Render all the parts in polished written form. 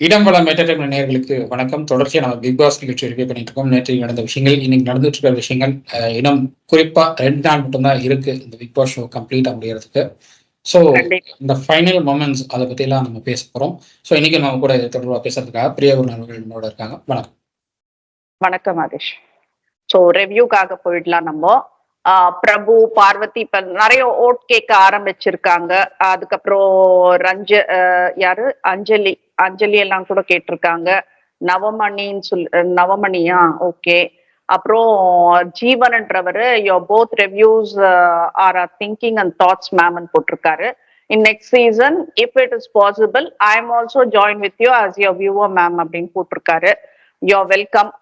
இடம்பலம் entertainment நேயர்களுக்கு வணக்கம். தொடர்ச்சியா நம்ம பிக் பாஸ் நிகழ்ச்சி ரிவ்யூ பண்ணிட்டு இருக்கோம். நேற்று நடந்த விஷயங்கள், இன்னைக்கு நடந்துட்டு இருக்கிற விஷயங்கள், இன்னும் குறிப்பா 2 நாள் மட்டும்தான் இருக்கு இந்த பிக் பாஸ் ஷோ கம்ப்ளீட்டா முடியறதுக்கு. ஸோ கண்டிப்பா. இந்த ஃபைனல் மொமெண்ட்ஸ் அதை பத்திலாம் நம்ம பேச போறோம். ஸோ இன்னைக்கு நம்ம கூட இது தொடர்பா பேசுறதுக்காக பிரியாகுரு அவர்கள் நம்மளோட இருக்காங்க. வணக்கம். வணக்கம் ஆதிஷ். ஸோ ரிவ்யூக்காக போயிடலாம் நம்ம. பிரபு, பார்வதி இப்ப நிறைய ஓட் கேட்க ஆரம்பிச்சிருக்காங்க. அதுக்கப்புறம் யாரு அஞ்சலி எல்லாம் கூட கேட்டிருக்காங்க. நவமணியா ஓகே. அப்புறம் ஜீவன்ன்றவரு both reviews are thinking and thoughts மேம்னு போட்டிருக்காரு. In next season, if it is possible, I am also join with you as your viewer, ma'am அப்படின்னு போட்டிருக்காரு. You're welcome.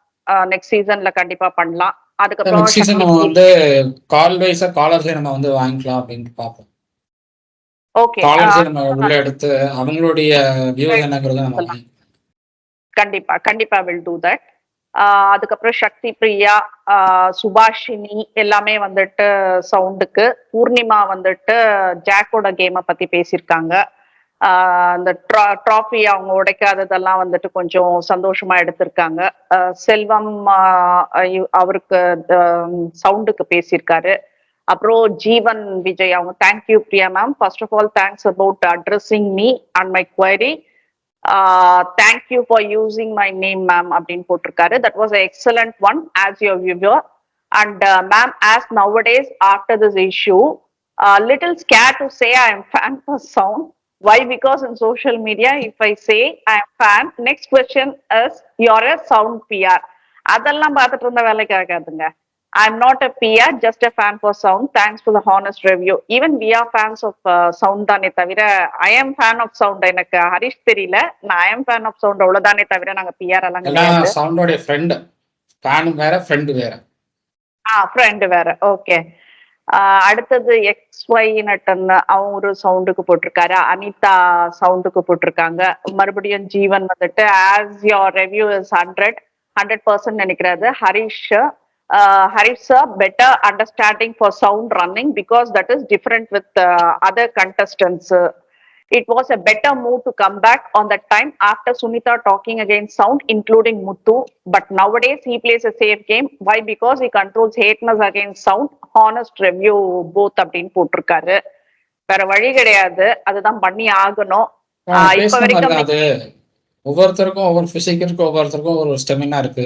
நெக்ஸ்ட் சீசன்ல கண்டிப்பா பண்ணலாம். அதுக்கப்புறம் சீசன் நம்ம வந்து கால் வைஸா காலர்ஸே நம்ம வந்து வாங்கிக்கலாம் அப்படின்னு பார்ப்போம். ஓகே, காலர்ஸே நம்ம உள்ள எடுத்து அவங்களுடைய வியூஸ் என்னங்கிறத நம்ம கண்டிப்பா will do that. அதுக்கப்புறம் சக்தி பிரியா, சுபாஷினி எல்லாமே வந்துட்டு சவுண்டுக்கு, பூர்ணிமா வந்துட்டு ஜாக்கோட கேமை பத்தி பேசியிருக்காங்க. அந்த ட்ராஃபி அவங்க உடைக்காததெல்லாம் வந்துட்டு கொஞ்சம் சந்தோஷமா எடுத்திருக்காங்க. செல்வம் அவருக்கு சவுண்டுக்கு பேசியிருக்காரு. அப்புறம் ஜீவன் விஜய் அவங்க thank you Priya ma'am, first of all thanks about addressing me and my query. Thank you for using my name ma'am அப்படின்னு போட்டிருக்காரு. That was excellent one as your viewer. And ma'am, as nowadays after this issue little scare to say I am fan for sound. Why? Because in social media, if I say I am fan, next question is you're a sound PR. அதெல்லாம் பார்த்துட்டு இருந்த வேலைக்கு ஆகாதுங்க. I am not a PR, just a fan for sound. Thanks for the honest review. Even we are fans of sound தானே தவிர I am fan of sound எனக்கு ஹரிஷ் தெரியல. நான் I am fan of sound அவ்வளவுதானே தவிர நாங்க PR எல்லாம் கிடையாது. சவுண்டோட ஃப்ரெண்ட், ஃபேன் வேற, ஃப்ரெண்ட் வேற. ஃப்ரெண்ட் வேற. ஓகே. அடுத்தது XY நட்டன் அவங்க ஒரு சவுண்டுக்கு போட்டிருக்காரு. அனிதா சவுண்டுக்கு போட்டிருக்காங்க. மறுபடியும் ஜீவன் வந்துட்டு ஆஸ் யோர் ரிவ்யூ இஸ் 100% நினைக்கிறாரு. Harish sir, better understanding for sound running because that is different with other contestants. It was a better move to come back on that time after Sunita talking against sound, including Muthu. But nowadays he plays a safe game. Why? Because he controls hateness against sound. Honest review both அப்படின்னு போட்டிருக்காரு. வேற வழி கிடையாது, அதுதான் பண்ணி ஆகணும். இப்ப வரைக்கும் ஒவ்வொருத்தருக்கும் ஒவ்வொரு பிசிக்கு, ஒவ்வொருத்தருக்கும் ஒரு ஸ்டெமினா இருக்கு.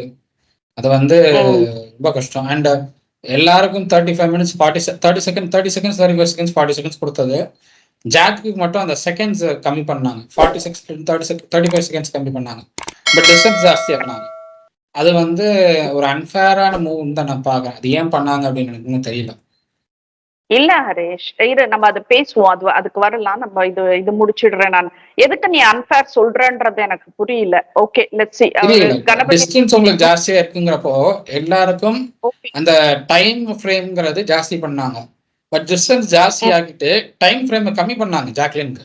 அது வந்து ரொம்ப கஷ்டம். அண்ட் எல்லாருக்கும் 35 minutes 30 seconds 35 seconds 40 seconds கொடுத்தது. ஜாக்கு மட்டும் அந்த செகண்ட்ஸ் கம்மி பண்ணாங்க. 35 செகண்ட்ஸ் கம்மி பண்ணாங்க. பட் டிஸ்டன்ஸ் ஜாஸ்தி ஆகினாங்க. அது வந்து ஒரு அன்ஃபேரான மூவ் தான் நான் பார்க்குறேன். அது ஏன் பண்ணாங்க அப்படின்னு எனக்கு இன்னும் தெரியல. இல்ல ஹரேஷ், இது நம்ம அதை பேசுவோம். அதுக்கு வரலாம். நம்ம இது முடிச்சிடுறேன். நான் எதுக்கு நீ அன்ஃபேர் சொல்றன்றது எனக்கு புரியல. Okay, let's see. டிஸ்டன்ஸ் உங்களுக்கு ஜாஸ்தியா இருக்குங்கிறப்போ எல்லாருக்கும் அந்த டைம் ஃப்ரேம்ங்கிறது ஜாஸ்தி பண்ணாங்க. பட் டிஸ்டன்ஸ் ஜாஸ்தி ஆகிட்டு டைம் ஃப்ரேம் கம்மி பண்ணாங்க. ஜாக்லினுக்கு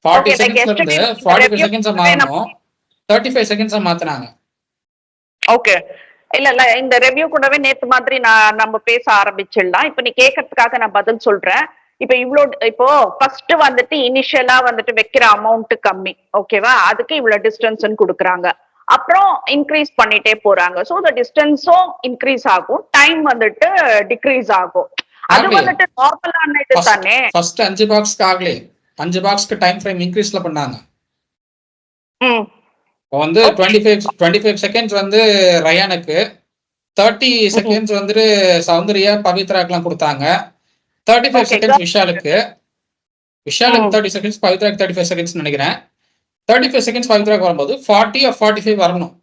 40 செகண்ட்ஸ்ல இருந்து 45 செகண்ட்ஸா மாறணும், 35 செகண்ட்ஸா மாத்தினாங்க. ஓகே, இல்ல இந்த ரிவ்யூ கூடவே நேத்து மாதிரி நம்ம பேச ஆரம்பிச்சிடலாம். இப்ப நீ கேட்கறதுக்காக நான் பதில் சொல்றேன். இப்போ ஃபர்ஸ்ட் வந்துட்டு இனிஷியலா வந்துட்டு வைக்கிற அமௌண்ட் கம்மி, ஓகேவா? அதுக்கு இவ்வளவு டிஸ்டன்ஸ் கொடுக்குறாங்க. அப்புறம் இன்க்ரீஸ் பண்ணிட்டே போறாங்க. சோ த டிஸ்டன்ஸும் இன்க்ரீஸ் ஆகும், டைம் வந்துட்டு டிக்ரீஸ் ஆகும். அது வந்துட்டு நார்மலான இது தானே. ஃபர்ஸ்ட் 5 பாக்ஸ்க்கு ஆகலே, 5 பாக்ஸ்க்கு டைம் ஃப்ரேம் இன்க்ரீஸ்ல பண்ணாங்க. வந்து 25 செகண்ட்ஸ் வந்து ரயானுக்கு, 30 செகண்ட்ஸ் வந்துட்டு சௌந்தர்யா பவித்ராக்கெல்லாம் கொடுத்தாங்க. 35 செகண்ட்ஸ் விஷாலுக்கு 30 செகண்ட்ஸ், பவித்ராக்கு 35 செகண்ட்ஸ் நினைக்கிறேன். 35 செகண்ட்ஸ் பவித்ராக்கு வரும்போது 40 or 45 வரணும்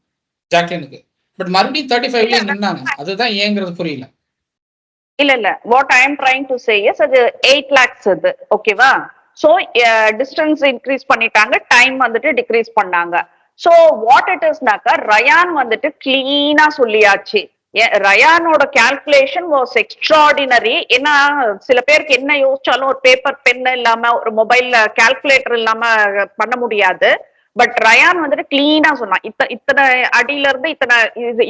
ஜாக்லினுக்கு. பட் மறுபடியும் 35 நின்னாங்க. அதுதான் ஏங்கிறது புரியல. இல்ல what I am trying to say is அது 8 lakhs அது, ஓகேவா? சோ டிஸ்டன்ஸ் இன்க்ரீஸ் பண்ணிட்டாங்க, டைம் வந்துட்டு டிக்ரீஸ் பண்ணாங்க. சோ வாட் இட் இஸ்னாக்கா ரயான் வந்துட்டு கிளீனா சொல்லியாச்சு. ரயானோட கால்குலேஷன் வாஸ் எக்ஸ்ட்ராடினரி. ஏன்னா சில பேருக்கு என்ன யோசிச்சாலும் ஒரு பேப்பர் பென் இல்லாம ஒரு மொபைல்ல கால்குலேட்டர் இல்லாம பண்ண முடியாது. பட் ரயான் வந்துட்டு கிளீனா சொன்னான். இத்தனை அடியில இருந்து இத்தனை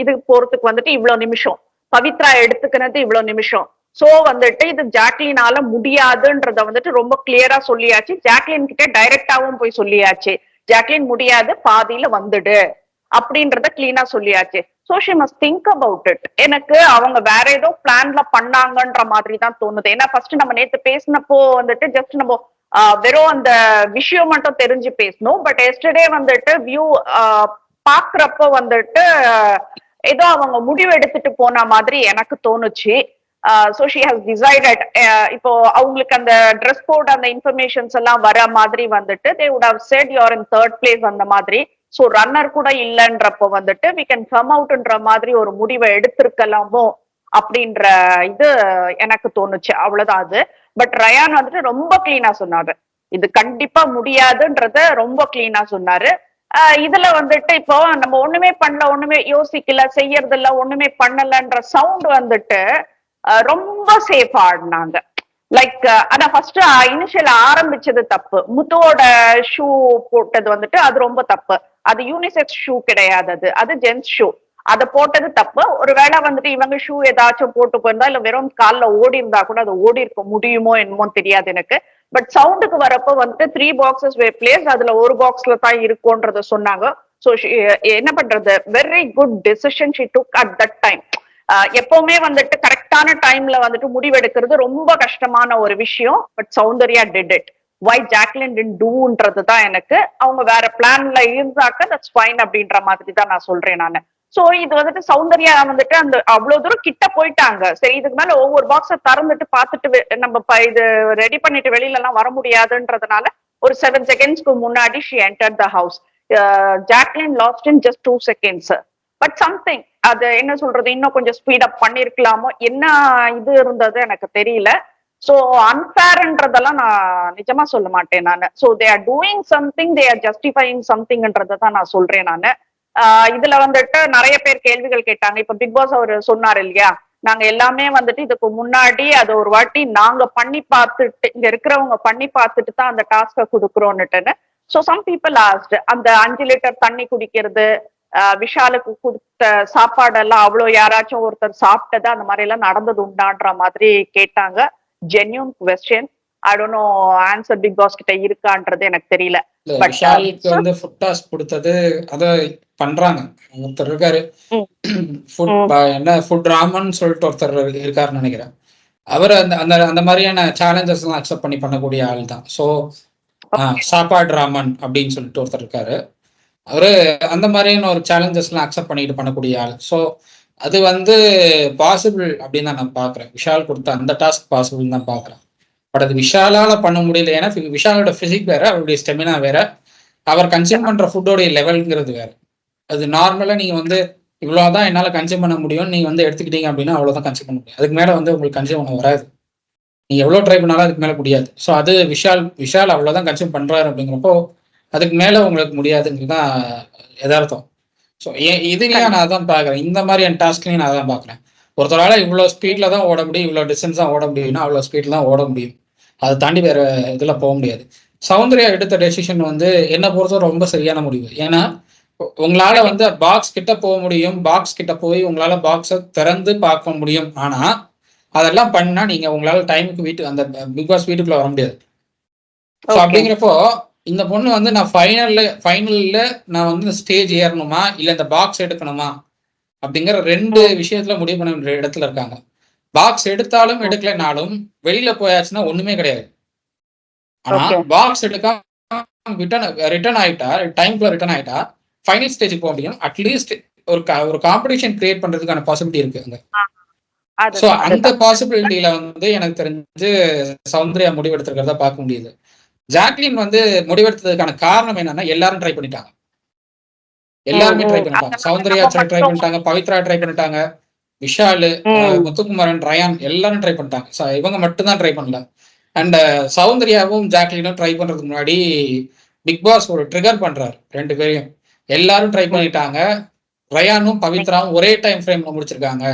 இது போறதுக்கு வந்துட்டு இவ்வளவு நிமிஷம், பவித்ரா எடுத்துக்கிறது இவ்வளவு நிமிஷம். சோ வந்துட்டு இது ஜாக்லினால முடியாதுன்றத வந்துட்டு ரொம்ப கிளியரா சொல்லியாச்சு. ஜாக்லின் கிட்ட டைரக்டாவும் போய் சொல்லியாச்சு. ஜாக்லின் முடியாது, பாதியில வந்துடு அப்படின்றத கிளீனா சொல்லியாச்சு. So she must think about it. எனக்கு அவங்க வேற ஏதோ பிளான்ல பண்ணாங்கன்ற மாதிரி தான் தோணுது. ஏன்னா ஃபர்ஸ்ட் நம்ம நேத்து பேசினப்போ வந்துட்டு ஜஸ்ட் நம்ம வெறும் அந்த விஷயம் மட்டும் தெரிஞ்சு பேசணும். பட் எஸ்டர்டே வந்துட்டு வியூ பாக்குறப்ப வந்துட்டு ஏதோ அவங்க முடிவு எடுத்துட்டு போன மாதிரி எனக்கு தோணுச்சு. So she has decided. இப்போ அவங்களுக்கு அந்த ட்ரெஸ் கோட் அந்த இன்ஃபர்மேஷன்ஸ் எல்லாம் வர மாதிரி வந்துட்டு they would have said you're in third place அந்த மாதிரி. ஸோ ரன்னர் கூட இல்லைன்றப்போ வந்துட்டு வி கேன் கம் அவுட்ன்ற மாதிரி ஒரு முடிவை எடுத்திருக்கலாமோ அப்படின்ற இது எனக்கு தோணுச்சு. அவ்வளவுதான் அது. பட் ரயான் வந்துட்டு ரொம்ப கிளீனா சொன்னாரு, இது கண்டிப்பா முடியாதுன்றத ரொம்ப கிளீனா சொன்னாரு. இதுல வந்துட்டு இப்போ நம்ம ஒண்ணுமே பண்ணல, ஒண்ணுமே யோசிக்கல, செய்யறது இல்ல, ஒண்ணுமே பண்ணலன்ற சவுண்ட் வந்துட்டு ரொம்ப சேஃபா ஆடினாங்க. லைக் ஆனா ஃபர்ஸ்ட் இனிஷியல் ஆரம்பிச்சது தப்பு. முத்துவோட ஷூ போட்டது வந்துட்டு அது ரொம்ப தப்பு. அது யூனிசெக்ஸ் ஷூ கிடையாது, அது ஜென்ஸ் ஷூ. அதை போட்டது தப்பு. ஒருவேளை வந்துட்டு இவங்க ஷூ ஏதாச்சும் போட்டு போயிருந்தா இல்ல வெறும் கால்ல ஓடி இருந்தா கூட அது ஓடி இருக்க முடியுமோ என்னமோ தெரியாது எனக்கு. பட் சவுண்டுக்கு வரப்போ வந்துட்டு 3 boxes were placed, அதுல ஒரு பாக்ஸ்ல தான் இருக்கும்ன்றத சொன்னாங்க. ஸோ என்ன பண்றது, very good decision she took at that time. எப்பவுமே வந்துட்டு கரெக்டான டைம்ல வந்துட்டு முடிவெடுக்கிறது ரொம்ப கஷ்டமான ஒரு விஷயம். But Soundarya did it. Why Jacqueline did டூன்றது தான் எனக்கு. அவங்க வேற பிளான்ல இருந்தாக்க தட்ஸ் ஃபைன் அப்படின்ற மாதிரி தான் நான் சொல்றேன் நானு. சோ இது வந்துட்டு சௌந்தர்யா வந்துட்டு அந்த அவ்வளவு தூரம் கிட்ட போயிட்டாங்க. சரி இதுக்கு மேல ஒவ்வொரு பாக்ஸ திறந்துட்டு பார்த்துட்டு நம்ம இது ரெடி பண்ணிட்டு வெளியில எல்லாம் வர முடியாதுன்றதுனால ஒரு 7 secondsக்கு முன்னாடி she enter the house. Jacqueline last in just 2 seconds. But something அது என்ன சொல்றது, இன்னும் கொஞ்சம் ஸ்பீட் அப் பண்ணிருக்கலாமோ என்ன இது இருந்தது எனக்கு தெரியல. சோ அன்பேர்ன்றதெல்லாம் நான் நிஜமா சொல்ல மாட்டேன் நானு. So they are doing something, they are justifying சம்திங்ன்றதை தான் நான் சொல்றேன் நானு. இதுல வந்துட்டு நிறைய பேர் கேள்விகள் கேட்டாங்க. இப்ப பிக் பாஸ் அவர் சொன்னார் இல்லையா, நாங்க எல்லாமே வந்துட்டு இதுக்கு முன்னாடி அதை ஒரு வாட்டி நாங்க பண்ணி பார்த்துட்டு, இங்க இருக்கிறவங்க பண்ணி பார்த்துட்டு தான் அந்த டாஸ்க கொடுக்குறோன்னுட்டுன்னு. ஸோ சம் பீப்புள் ஆஸ்ட், அந்த 5 லிட்டர் தண்ணி குடிக்கிறது, விஷாலுக்கு கொடுத்த சாப்பாடெல்லாம் அவ்வளோ யாராச்சும் ஒருத்தர் சாப்பிட்டது அந்த மாதிரி எல்லாம் நடந்தது உண்டான்ற மாதிரி கேட்டாங்க. Genuine question. I don't know answer Bigg Boss கிட்ட இருக்கான்றது எனக்கு தெரியல. விஷாலுக்கு வந்து ஃபுட் டாஸ்க் கொடுத்தது அத பண்றாங்க. ஒருத்தர் இருக்காரு, என்ன ஃபுட் ராமன் சொல்லிட்டு ஒருத்தர் இருக்காருன்னு நினைக்கிறேன். அவர் அந்த அந்த அந்த மாதிரியான சேலஞ்சஸ் எல்லாம் அக்செப்ட் பண்ணி பண்ணக்கூடிய ஆள் தான். ஸோ சாப்பாடு ராமன் அப்படின்னு சொல்லிட்டு ஒருத்தர் இருக்காரு. அவரு அந்த மாதிரியான ஒரு சேலஞ்சஸ் எல்லாம் அக்செப்ட் பண்ணிட்டு பண்ணக்கூடிய ஆள். ஸோ அது வந்து பாசிபிள் அப்படின்னு தான் நான் பாக்குறேன். விஷால் கொடுத்த அந்த டாஸ்க் பாசிபிள் தான் பாக்குறேன். பட் அது விஷாலால பண்ண முடியல. ஏன்னா விஷாலோட பிசிக் வேற, அவருடைய ஸ்டெமினா வேற, அவர் கன்சியூம் பண்ற ஃபுட்டோடைய லெவல்ங்கிறது வேற. அது நார்மலா நீங்க வந்து இவ்வளவுதான் என்னால கன்சியூம் பண்ண முடியும் நீங்க வந்து எடுத்துக்கிட்டீங்க அப்படின்னா அவ்வளவுதான் கன்சியூம் பண்ண முடியும். அதுக்கு மேல வந்து உங்களுக்கு கன்சியூம் பண்ண வராது. நீங்க எவ்வளவு ட்ரை பண்ணாலும் அதுக்கு மேல முடியாது. ஸோ அது விஷால் அவ்வளவுதான் கன்சியூம் பண்றாரு அப்படிங்கிறப்போ அதுக்கு மேல உங்களுக்கு முடியாதுங்கிறதுதான் எதார்த்தம். ஸோ இதுலயும் நான் அதான் பாக்குறேன். இந்த மாதிரியான டாஸ்க்லையும் நான் அதான் பாக்குறேன். ஒருத்தரால இவ்வளவு ஸ்பீட்ல தான் ஓட முடியும், இவ்வளவு டிஸ்டன்ஸ் தான் ஓட முடியும்னா அவ்வளவு ஸ்பீட்ல தான் ஓட முடியும். அதை தாண்டி வேற இதுல போக முடியாது. சௌந்தர்யா எடுத்த டெசிஷன் வந்து என்ன பொறுத்தவரை ரொம்ப சரியான முடிவு. ஏன்னா உங்களால வந்து பாக்ஸ் கிட்ட போக முடியும், பாக்ஸ் கிட்ட போய் உங்களால பாக்ஸை திறந்து பார்க்க முடியும். ஆனா அதெல்லாம் பண்ணா நீங்க உங்களால டைமுக்கு அந்த பிக் பாஸ் வீட்டுக்குள்ள வர முடியாது. அப்படிங்கிறப்போ இந்த பொண்ணு வந்து நான் ஃபைனல்ல நான் வந்து ஸ்டேஜ் ஏறணுமா இல்ல இந்த பாக்ஸ் எடுக்கணுமா அப்படிங்கிற 2 விஷயத்துல முடிவு பண்ண வேண்டிய இடத்துல இருக்காங்க. பாக்ஸ் எடுத்தாலும் எடுக்கலனாலும் வெளியில போயாச்சுன்னா ஒண்ணுமே கிடையாது. ஆனா பாக்ஸ் எடுக்காம ரிட்டர்ன் ஆயிட்டா, டைம்குள்ள ரிட்டர்ன் ஆயிட்டா ஃபைனல் ஸ்டேஜுக்கு போக முடியும். அட்லீஸ்ட் ஒரு காம்படிஷன் கிரியேட் பண்றதுக்கான பாசிபிலிட்டி இருக்கு அங்க. சோ அந்த பாசிபிலிட்டியில வந்து எனக்கு தெரிஞ்சு சௌந்தர்யா முடிவெடுத்திருக்கிறத பார்க்க முடியுது. ஜாக்லின் வந்து முடிவெடுத்ததுக்கான காரணம் என்னன்னா எல்லாரும் ட்ரை பண்ணிட்டாங்க. எல்லாருமே ட்ரை பண்ணிட்டாங்க. சௌந்தர்யா ட்ரை பண்ணிட்டாங்க, பவித்ரா ட்ரை பண்ணிட்டாங்க, விஷால், முத்துக்குமாரன், ரயான் எல்லாரும் ட்ரை பண்ணிட்டாங்க. இவங்க மட்டும்தான் ட்ரை பண்ணல. அண்ட் சௌந்தர்யாவும் ஜாக்லினும் ட்ரை பண்றதுக்கு முன்னாடி பிக் பாஸ் ஒரு ட்ரிகர் பண்றாரு 2 பேரையும். எல்லாரும் ட்ரை பண்ணிட்டாங்க, ரயானும் பவித்ராவும் ஒரே டைம் ஃப்ரேம்ல முடிச்சிருக்காங்க.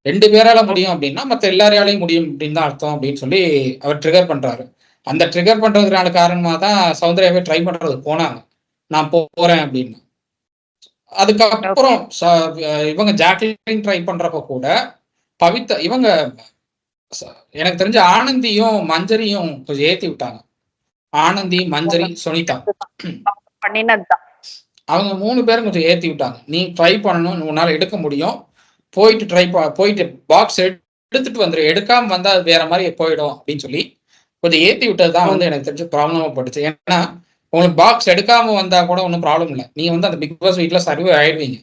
2 பேரால முடியும் அப்படின்னா மற்ற எல்லாரையாலையும் முடியும் அப்படின்னு தான் அர்த்தம் அப்படின்னு சொல்லி அவர் ட்ரிகர் பண்றாரு. அந்த ட்ரிகர் பண்றதுக்கான காரணமா தான் சௌந்தர்யாவே ட்ரை பண்றதுக்கு போனாங்க, நான் போறேன் அப்படின்னு. அதுக்கப்புறம் இவங்க ஜாக்லின் ட்ரை பண்றப்ப கூட இவங்க எனக்கு தெரிஞ்ச ஆனந்தியும் மஞ்சரியும் கொஞ்சம் ஏத்தி விட்டாங்க. ஆனந்தி, மஞ்சரி, சுனிதா பண்ணினதுதான். அவங்க 3 பேரும் கொஞ்சம் ஏத்தி விட்டாங்க. நீ ட்ரை பண்ணணும், உன்னால எடுக்க முடியும். போயிட்டு பாக்ஸ் எடுத்துட்டு வந்துரு. எடுக்காம வந்தா அது வேற மாதிரி போயிடும் அப்படின்னு சொல்லி கொஞ்சம் ஏத்தி விட்டது தான் வந்து எனக்கு தெரிஞ்சு ப்ராப்ளமா போட்டுச்சு. ஏன்னா உங்களுக்கு பாக்ஸ் எடுக்காம வந்தா கூட ஒன்றும் ப்ராப்ளம் இல்லை. நீங்க வந்து அந்த பிக் பாஸ் வீட்ல சர்வே ஆயிடுவீங்க.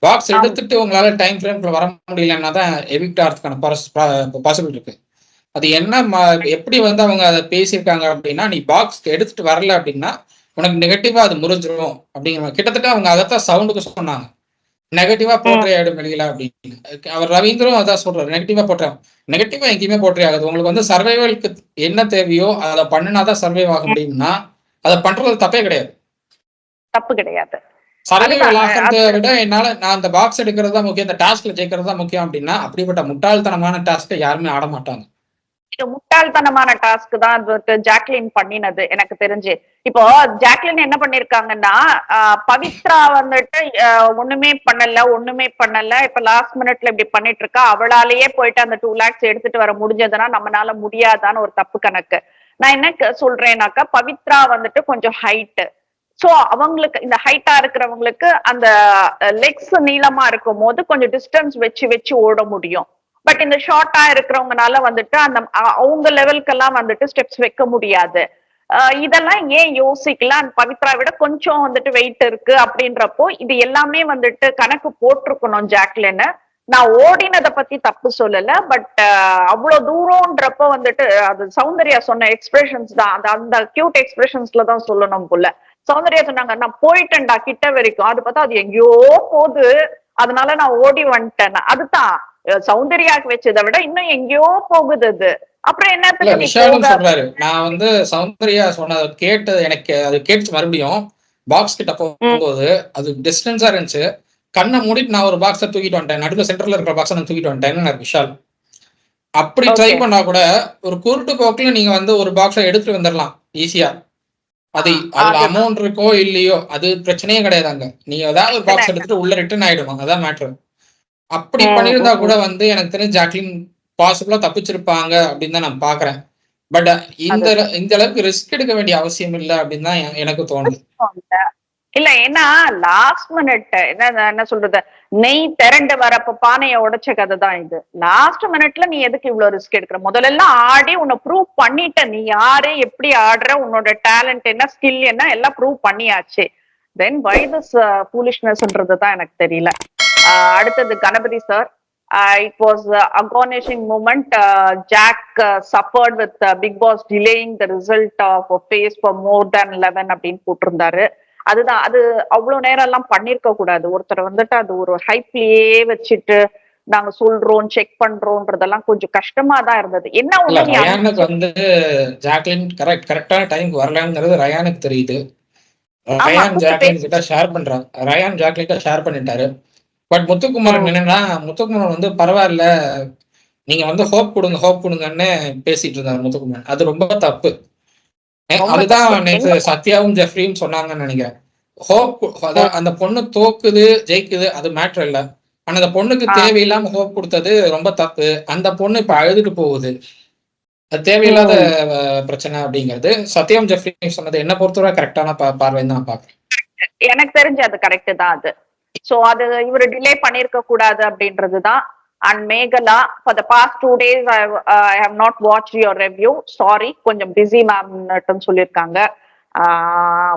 பாக்ஸ் எடுத்துட்டு உங்களால டைம் ஃப்ரேம்ல வர முடியலன்னா தான் எவிக்ட் ஆகிறதுக்கான பாசிபிள் இருக்கு. அது என்ன எப்படி வந்து அவங்க அதை பேசியிருக்காங்க அப்படின்னா, நீ பாக்ஸ் எடுத்துட்டு வரல அப்படின்னா உனக்கு நெகட்டிவா அது முறிஞ்சிரும் அப்படிங்கிற கிட்டத்தட்ட அவங்க அதைத்தான் சவுண்டுக்கு சொன்னாங்க. நெகட்டிவா போற்றே ஆயிடும் வெளியில அப்படின்னு. அவர் ரவீந்திரம் அதான் சொல்றாரு, நெகட்டிவா போட்டேன். நெகட்டிவா எங்கேயுமே போற்றே ஆகுது. உங்களுக்கு வந்து சர்வைவலுக்கு என்ன தேவையோ அதை பண்ணினாதான் சர்வைவ் ஆக முடியும்னா அதை பண்றது தப்பே கிடையாது. தப்பு கிடையாது. சர்வைவல் ஆகிறத விட நான் அந்த பாக்ஸ் எடுக்கிறது தான் முக்கியம், இந்த டாஸ்க்ல ஜெயிக்கிறது தான் முக்கியம் அப்படின்னா அப்படிப்பட்ட முட்டாள்தனமான டாஸ்க்கை யாருமே ஆட மாட்டாங்க. இது முட்டாள்தனமான டாஸ்க் தான் ஜாக்லின் பண்ணினது எனக்கு தெரிஞ்சு. இப்போ ஜாக்லின் என்ன பண்ணிருக்காங்கன்னா, பவித்ரா வந்துட்டு ஒண்ணுமே பண்ணல. இப்ப லாஸ்ட் மினிட்ல இப்படி பண்ணிட்டு இருக்கா. அவளாலேயே போயிட்டு அந்த 2 lakhs எடுத்துட்டு வர முடிஞ்சதுன்னா நம்மளால முடியாதான்னு ஒரு தப்பு கணக்கு. நான் என்ன சொல்றேன்னாக்கா, பவித்ரா வந்துட்டு கொஞ்சம் ஹைட். சோ அவங்களுக்கு இந்த ஹைட்டா இருக்கிறவங்களுக்கு அந்த லெக்ஸ் நீளமா இருக்கும் போது கொஞ்சம் டிஸ்டன்ஸ் வச்சு ஓட முடியும். பட் இந்த ஷார்ட்டா இருக்கிறவங்கனால வந்துட்டு அந்த அவங்க லெவலுக்கெல்லாம் வந்துட்டு ஸ்டெப்ஸ் வைக்க முடியாது. இதெல்லாம் ஏன் யோசிக்கலாம்? பவித்ரா விட கொஞ்சம் வந்துட்டு வெயிட் இருக்கு அப்படின்றப்போ இது எல்லாமே வந்துட்டு கணக்கு போட்டிருக்கணும் ஜாக்லின்னு. நான் ஓடினதை பத்தி தப்பு சொல்லல. பட் அவ்வளவு தூரம்ன்றப்போ வந்துட்டு அது சௌந்தர்யா சொன்ன எக்ஸ்பிரஷன்ஸ் தான், அந்த கியூட் எக்ஸ்பிரஷன்ஸ்ல தான் சொல்லணும் போல. சௌந்தர்யா சொன்னாங்க, நான் போயிட்டேன்டா கிட்ட வரைக்கும், அது பார்த்தா அது எங்கேயோ போகுது, அதனால நான் ஓடி வந்துட்டேன். அதுதான் சௌந்தர்யாக்கு வச்சதை விட இன்னும் எங்கேயோ போகுது அது. அப்புறம் என்ன விஷாலும் சொல்றாரு, நான் வந்து சௌந்தர்யா சொன்னதை கேட்டு எனக்கு அது கேட்டுச்சு. மறுபடியும் பாக்ஸ் கிட்ட போகும்போது அது டிஸ்டன்ஸா இருந்துச்சு. கண்ணை மூடிட்டு நான் ஒரு பாக்ஸை தூக்கிட்டு வந்துட்டேன், நடுவில் சென்டர்ல இருக்கிற பாக்ஸை நான் தூக்கிட்டு வந்துட்டேன்னு விஷால். அப்படி ட்ரை பண்ணா கூட ஒரு குருட்டு போக்குல நீங்க வந்து ஒரு பாக்ஸை எடுத்துட்டு வந்துடலாம் ஈஸியா. அது அமௌண்ட் இருக்கோ இல்லையோ அது பிரச்சனையே கிடையாது. அங்க நீங்க ஏதாவது ஒரு பாக்ஸ் எடுத்துட்டு உள்ள ரிட்டர்ன் ஆயிடுவாங்க, அதான் மேட்ரு. அப்படி பண்ணியிருந்தா கூட வந்து எனக்கு தெரிஞ்ச ஜாக்லின் பாசிபிளா தப்பிச்சிருப்பாங்க அப்படின்னு தான் நான் பாக்குறேன். பட் இந்த அளவுக்கு ரிஸ்க் எடுக்க வேண்டிய அவசியம் இல்லை அப்படின்னு தான் எனக்கு தோணுது. இல்ல, ஏன்னா லாஸ்ட் மினிட் என்ன சொல்றது, நெய் திரண்டு வரப்ப பானையை உடைச்ச கதை தான் இது. லாஸ்ட் மினிட்ல நீ எதுக்கு இவ்வளவு ரிஸ்க் எடுக்கிற? முதல்ல எல்லாம் ஆடி உன்னை ப்ரூவ் பண்ணிட்ட, நீ யாரு, எப்படி ஆடுற, உன்னோட டேலண்ட் என்ன, ஸ்கில் என்ன, எல்லாம் ப்ரூவ் பண்ணியாச்சு. தென் வை திஸ் ஃபூலிஷ்னஸ்ன்றது தான் எனக்கு தெரியல. அடுத்தது Ganapathi sir. It was agonizing moment. Jack suffered with Big Boss delaying the result of a phase for more than 11 அப்படின்னு போட்டிருந்தாரு. அதுதான், அது அவ்வளவு நேரம் எல்லாம் பண்ணிருக்க கூடாது. ஒருத்தர் வந்துட்டு அது ஒரு ஹைப்லயே வச்சுட்டு நாங்க சொல்றோம் செக் பண்றோம்ன்றதெல்லாம் கொஞ்சம் கஷ்டமா தான் இருந்தது. என்ன ரயானுக்கு வந்து ஜாக்லின் கரெக்டான டைம்க்கு வரலங்கிறது ரயானுக்கு தெரியுது. ரயான் ஜாக்லின் கிட்ட ஷேர் பண்றாங்க, ரயான் ஜாக்லின் கிட்ட ஷேர் பண்ணிட்டாரு. பட் முத்துக்குமாரன் என்னன்னா, முத்துக்குமாரன் வந்து பரவாயில்ல, நீங்க வந்து ஹோப் கொடுங்கன்னு பேசிட்டு இருந்தாரு முத்துக்குமாரன். அது ரொம்ப தப்பு. அதுதான் நேற்று சத்யாவும் ஜெஃப்ரியும் சொன்னாங்கன்னு நினைக்கிறேன். ஹோப், அந்த பொண்ணு தோக்குது ஜெயிக்குது அது மேட்டர் இல்ல, ஆனா அந்த பொண்ணுக்கு தேவையில்லாம ஹோப் கொடுத்தது ரொம்ப தப்பு. அந்த பொண்ணு இப்ப அழுதுட்டு போகுது, அது தேவையில்லாத பிரச்சனை அப்படிங்கிறது சத்யாவும் ஜெஃப்ரியும் சொன்னது என்ன பொறுத்தவரை கரெக்டான பார்வைன்னு தான் பாக்குறேன். எனக்கு தெரிஞ்சு அது கரெக்ட் தான் அது. சோ அது இவரு டிலே பண்ணிருக்க கூடாது அப்படின்றதுதான். And Meghala, for the past 2 days I have not watched your review. Sorry, கொஞ்சம் பிஸி மேம்னு சொல்லியிருக்காங்க.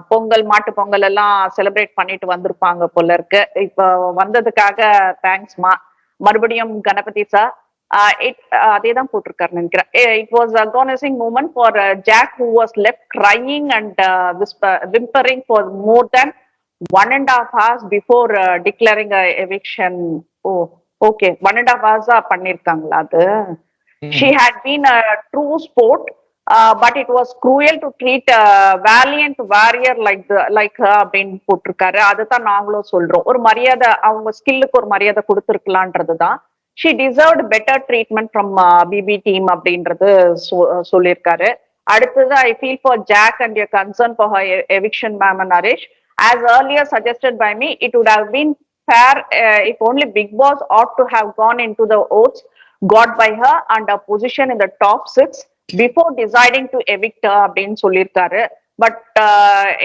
பொங்கல், மாட்டு பொங்கல் எல்லாம் செலிப்ரேட் பண்ணிட்டு வந்திருப்பாங்க போல இருக்கு. இப்ப வந்ததுக்காக தேங்க்ஸ்மா. மறுபடியும் கணபதி சார் அதே தான் போட்டிருக்காரு நினைக்கிறேன். It was an agonizing moment for Jack, who was left crying and whimpering for more than 1.5 hours before declaring a eviction. Oh, okay, 1.5 hours பண்ணிருக்காங்களா அது? She had been a true sport, but it was cruel to treat a valiant warrior like her அப்படின்னு போட்டிருக்காரு. அதுதான் நாங்களும் சொல்றோம். ஒரு மரியாதை, அவங்க ஸ்கில்லுக்கு ஒரு மரியாதை கொடுத்துருக்கலான்றதுதான். She deserved better treatment from BB team அப்படின்றது சொல்லியிருக்காரு. அடுத்தது, I feel for Jack and your concern for her eviction, ma'am and Naresh. As earlier suggested by me, it would have been fair if only Big Boss ought to have gone into the votes got by her and a position in the top 6 before deciding to evict her அப்படின்னு சொல்லியிருக்காரு. But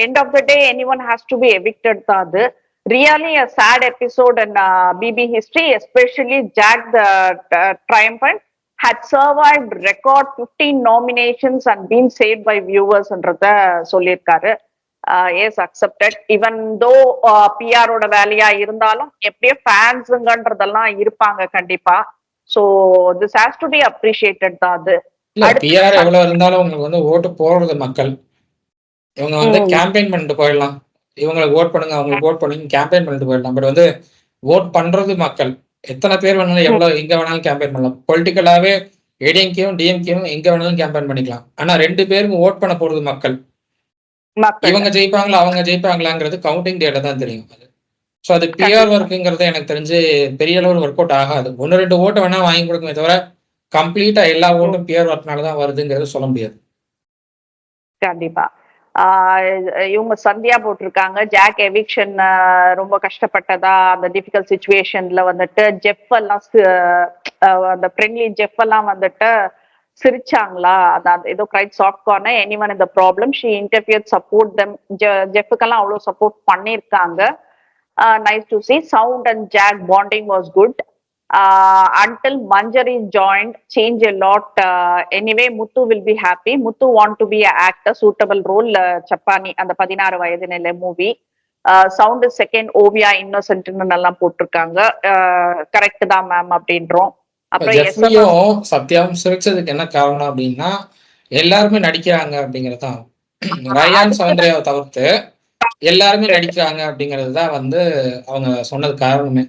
end of the day anyone has to be evicted தான் அது. Really a sad episode in BB history, especially Jack the Triumphant had survived record 15 nominations and been saved by viewers ன்றத சொல்லியிருக்காரு. S accepted. Even though பிஆரோட வேலையா இருந்தாலும் எப்படியோ ஃபேன்ஸுங்கன்றதெல்லாம் இருப்பாங்க கண்டிப்பா. So this has to be appreciated தான் அது. பிஆர் எவ்வளவு இருந்தாலும் உங்களுக்கு வந்து ஓட்டு போடுறது மக்கள். இவங்க வந்து கேம்பெயின் பண்ணிட்டு போயிடலாம், இவங்களுக்கு ஓட் பண்ணுங்க அவங்களுக்கு ஓட் பண்ணுங்க கேம்பெயின் பண்ணிட்டு போயிடலாம். பட் வந்து ஓட் பண்றது மக்கள். எத்தனை பேர் வேணாலும் எவ்வளவு எங்க வேணாலும் கேம்பெயின் பண்ணலாம். பொலிட்டிக்கலாவே ஏடிஎம்கேவும் டிஎம்கேவும் எங்க வேணாலும் கேம்பெயின் பண்ணிக்கலாம். ஆனா 2 பேருக்கும் ஓட் பண்ண போறது மக்கள். இவங்க ஜெயிப்பாங்களா அவங்க ஜெயிப்பாங்களாங்கிறது கவுண்டிங் டேல தான் தெரியும். அது ஸோ அது பிஆர் ஒர்க்குங்கிறது எனக்கு தெரிஞ்சு பெரிய அளவில் ஒர்க் அவுட் ஆகாது. 1-2 ஓட்டை வேணா வாங்கி கொடுக்குமே தவிர கம்ப்ளீட்டா எல்லா ஓட்டும் பிஆர் ஒர்க்னால தான் வருதுங்கிறது சொல்ல முடியாது. கண்டிப்பா. இவங்க சந்தியா போட்டிருக்காங்க ஜாக் எவிக்ஷன் ரொம்ப கஷ்டப்பட்டதா, அந்த டிஃபிகல்ட் சுச்சுவேஷன்ல வந்துட்டு ஜெஃப் எல்லாம் அந்த ஃப்ரெண்ட்லி ஜெஃப் எல்லாம் வந்துட்டு சிரிச்சாங்களா, அதான் ஏதோ கிரைட் சாஃப்ட் கார்னர் எனிவன் இந்த problem she interfere support them. ஜெஃப்க்கெல்லாம் அவ்வளோ சப்போர்ட் பண்ணியிருக்காங்க. Nice to see. Sound and Jack bonding was good until Manjari joined, change a lot. Anyway Muthu will be happy. Muthu want to be an actor, suitable role. Chappani and the 16 வயதினிலே movie. Sound second Oviya இன்னோசென்ட்னு நல்லா போட்டிருக்காங்க. Correct தான் ma'am அப்படின்றோம். அப்புறம் சத்யாவும் சிரிச்சதுக்கு என்ன காரணம் அப்படின்னா எல்லாருமே நடிக்கிறாங்க அப்படிங்கறதுதான். ரயான் சௌந்தர்யாவை தவிர்த்து எல்லாருமே நடிக்கிறாங்க அப்படிங்கிறது தான் வந்து அவங்க சொன்னது காரணமே.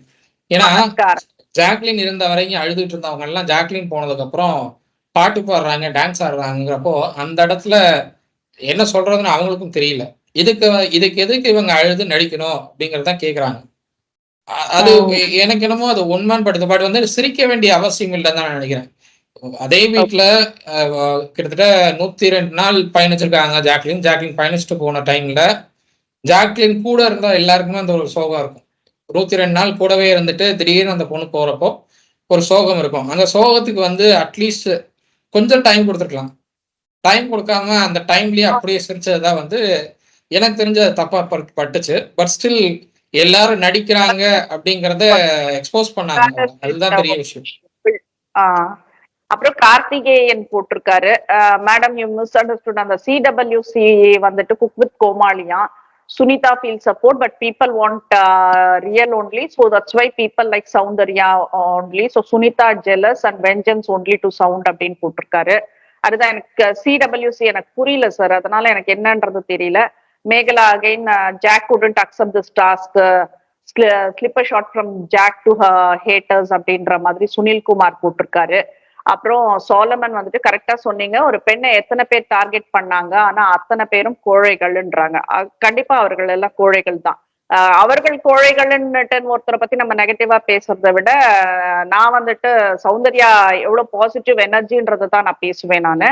ஏன்னா ஜாக்லின் இருந்த வரைக்கும் அழுதுட்டு இருந்தவங்க எல்லாம் ஜாக்லின் போனதுக்கு அப்புறம் பாட்டு பாடுறாங்க டான்ஸ் ஆடுறாங்கிறப்போ அந்த இடத்துல என்ன சொல்றதுன்னு அவங்களுக்கும் தெரியல. இதுக்கு எதுக்கு இவங்க அழுது நடிக்கணும் அப்படிங்கறதான் கேக்குறாங்க. அது எனக்கு என்னமோ அது உண்மைன்னு படுத்த பாட்டு வந்து சிரிக்க வேண்டிய அவசியம் இல்லைன்னு தான் நான் நினைக்கிறேன். அதே வீட்டுல கிட்டத்தட்ட 102 நாள் பயணிச்சிருக்காங்க ஜாக்லின். ஜாக்லின் பயணிச்சுட்டு போன டைம்ல ஜாக்லின் கூட இருந்தா எல்லாருக்குமே அந்த ஒரு சோகம் இருக்கும். 102 நாள் கூடவே இருந்துட்டு திடீர்னு அந்த பொண்ணு போறப்போ ஒரு சோகம் இருக்கும். அந்த சோகத்துக்கு வந்து அட்லீஸ்ட் கொஞ்சம் டைம் கொடுத்துருக்கலாம். டைம் கொடுக்காம அந்த டைம்லயே அப்படியே சிரிச்சதுதான் வந்து எனக்கு தெரிஞ்ச தப்பா பட்டுச்சு. பட் ஸ்டில் எல்லாரும் நடிக்கிறாங்க அப்படிங்கறத எக்ஸ்போஸ் பண்ணாங்க. அதுதான் பெரிய விஷயம். அப்புறம் கார்த்திகேயன் போட்டிருக்காரு, மேடம் யூ மிஸ் அண்டர்ஸ்டுட். அந்த சிடபிள்யூசி வந்துட்டு குக் வித் கோமாளியா. Sunita feels support, but people want real only. So that's why people like Soundarya only. So Sunita jealous and vengeance only to sound அப்படின்னு போட்டிருக்காரு. அதுதான் எனக்கு சிடபிள்யூசி எனக்கு புரியல sir, அதனால எனக்கு என்னன்றது தெரியல. Mekala again Jack couldn't accept this task, slip a shot from Jack to her haters அப்படின்ற மாதிரி சுனில் குமார் போட்டிருக்காரு. அப்புறம் சோலமன் வந்துட்டு கரெக்டா சொன்னீங்க, ஒரு பெண்ணை எத்தனை பேர் டார்கெட் பண்ணாங்க, ஆனா அத்தனை பேரும் கோழைகள்ன்றாங்க. கண்டிப்பா அவர்கள் எல்லாம் கோழைகள் தான். அவர்கள் கோழைகள்ன்னுட்டு ஒருத்தரை பத்தி நம்ம நெகட்டிவா பேசுறதை விட நான் வந்துட்டு சௌந்தர்யா எவ்வளவு பாசிட்டிவ் எனர்ஜின்றதை தான் நான் பேசுவேன் நானு.